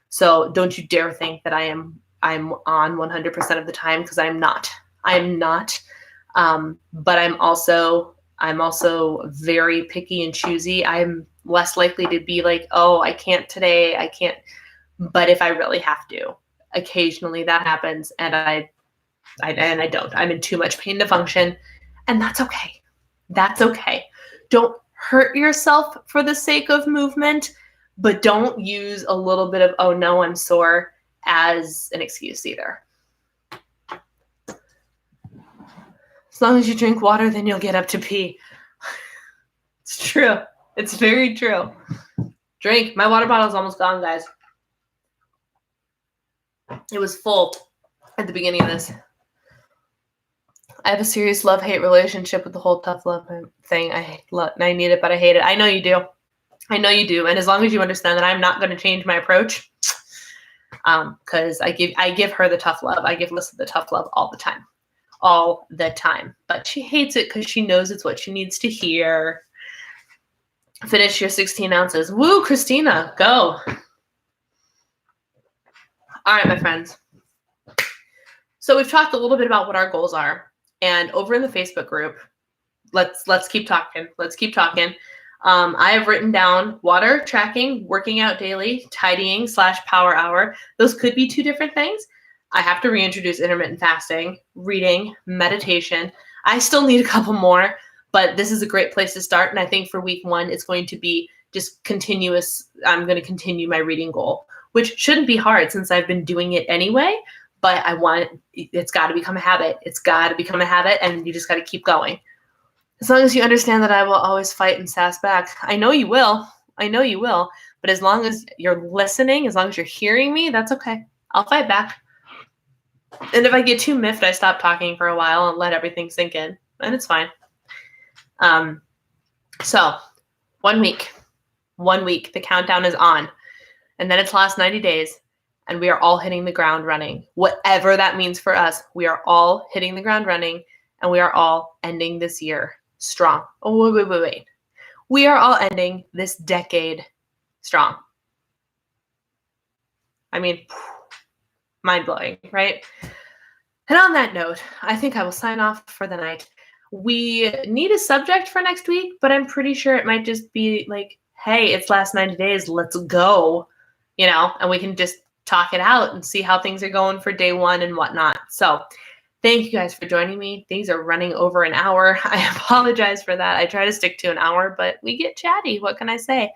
[SPEAKER 1] so don't you dare think that I'm on 100% of the time, because I'm not. But I'm also very picky and choosy. I'm less likely to be like, oh, I can't today. I can't. But if I really have to, occasionally that happens, and I don't. I'm in too much pain to function, and that's okay. That's okay. Don't hurt yourself for the sake of movement, but don't use a little bit of, oh no, I'm sore as an excuse either. As long as you drink water, then you'll get up to pee. It's true. It's very true. Drink. My water bottle's almost gone, guys. It was full at the beginning of this. I have a serious love-hate relationship with the whole tough love thing. I need it, but I hate it. I know you do. I know you do. And as long as you understand that I'm not going to change my approach, because I give her the tough love. I give Lissa the tough love all the time. All the time. But she hates it because she knows it's what she needs to hear. Finish your 16 ounces. Woo, Christina, go. All right, my friends. So we've talked a little bit about what our goals are. And over in the Facebook group, let's keep talking. Let's keep talking. I have written down water, tracking, working out daily, tidying / power hour. Those could be two different things. I have to reintroduce intermittent fasting, reading, meditation. I still need a couple more, but this is a great place to start. And I think for week 1, it's going to be just continuous. I'm going to continue my reading goal, which shouldn't be hard since I've been doing it anyway. But it's got to become a habit. It's got to become a habit, and you just got to keep going. As long as you understand that I will always fight and sass back. I know you will. I know you will. But as long as you're listening, as long as you're hearing me, that's okay. I'll fight back. And if I get too miffed, I stop talking for a while and let everything sink in. And it's fine. So 1 week. 1 week. The countdown is on. And then it's last 90 days. And we are all hitting the ground running. Whatever that means for us, we are all hitting the ground running, and we are all ending this year strong. Oh, wait. We are all ending this decade strong. I mean, mind-blowing, right? And on that note, I think I will sign off for the night. We need a subject for next week, but I'm pretty sure it might just be like, hey, it's last 90 days, let's go, and we can just talk it out and see how things are going for day 1 and whatnot. So thank you guys for joining me. Things are running over an hour. I apologize for that. I try to stick to an hour, but we get chatty. What can I say?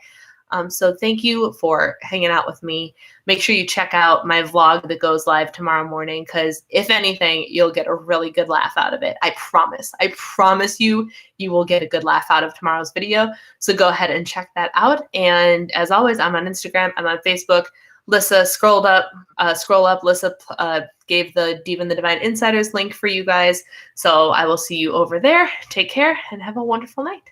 [SPEAKER 1] So thank you for hanging out with me. Make sure you check out my vlog that goes live tomorrow morning, because if anything, you'll get a really good laugh out of it. I promise you will get a good laugh out of tomorrow's video. So go ahead and check that out. And as always, I'm on Instagram. I'm on Facebook. Lissa scroll up. Lissa gave the Diva and the Divine Insiders link for you guys. So I will see you over there. Take care and have a wonderful night.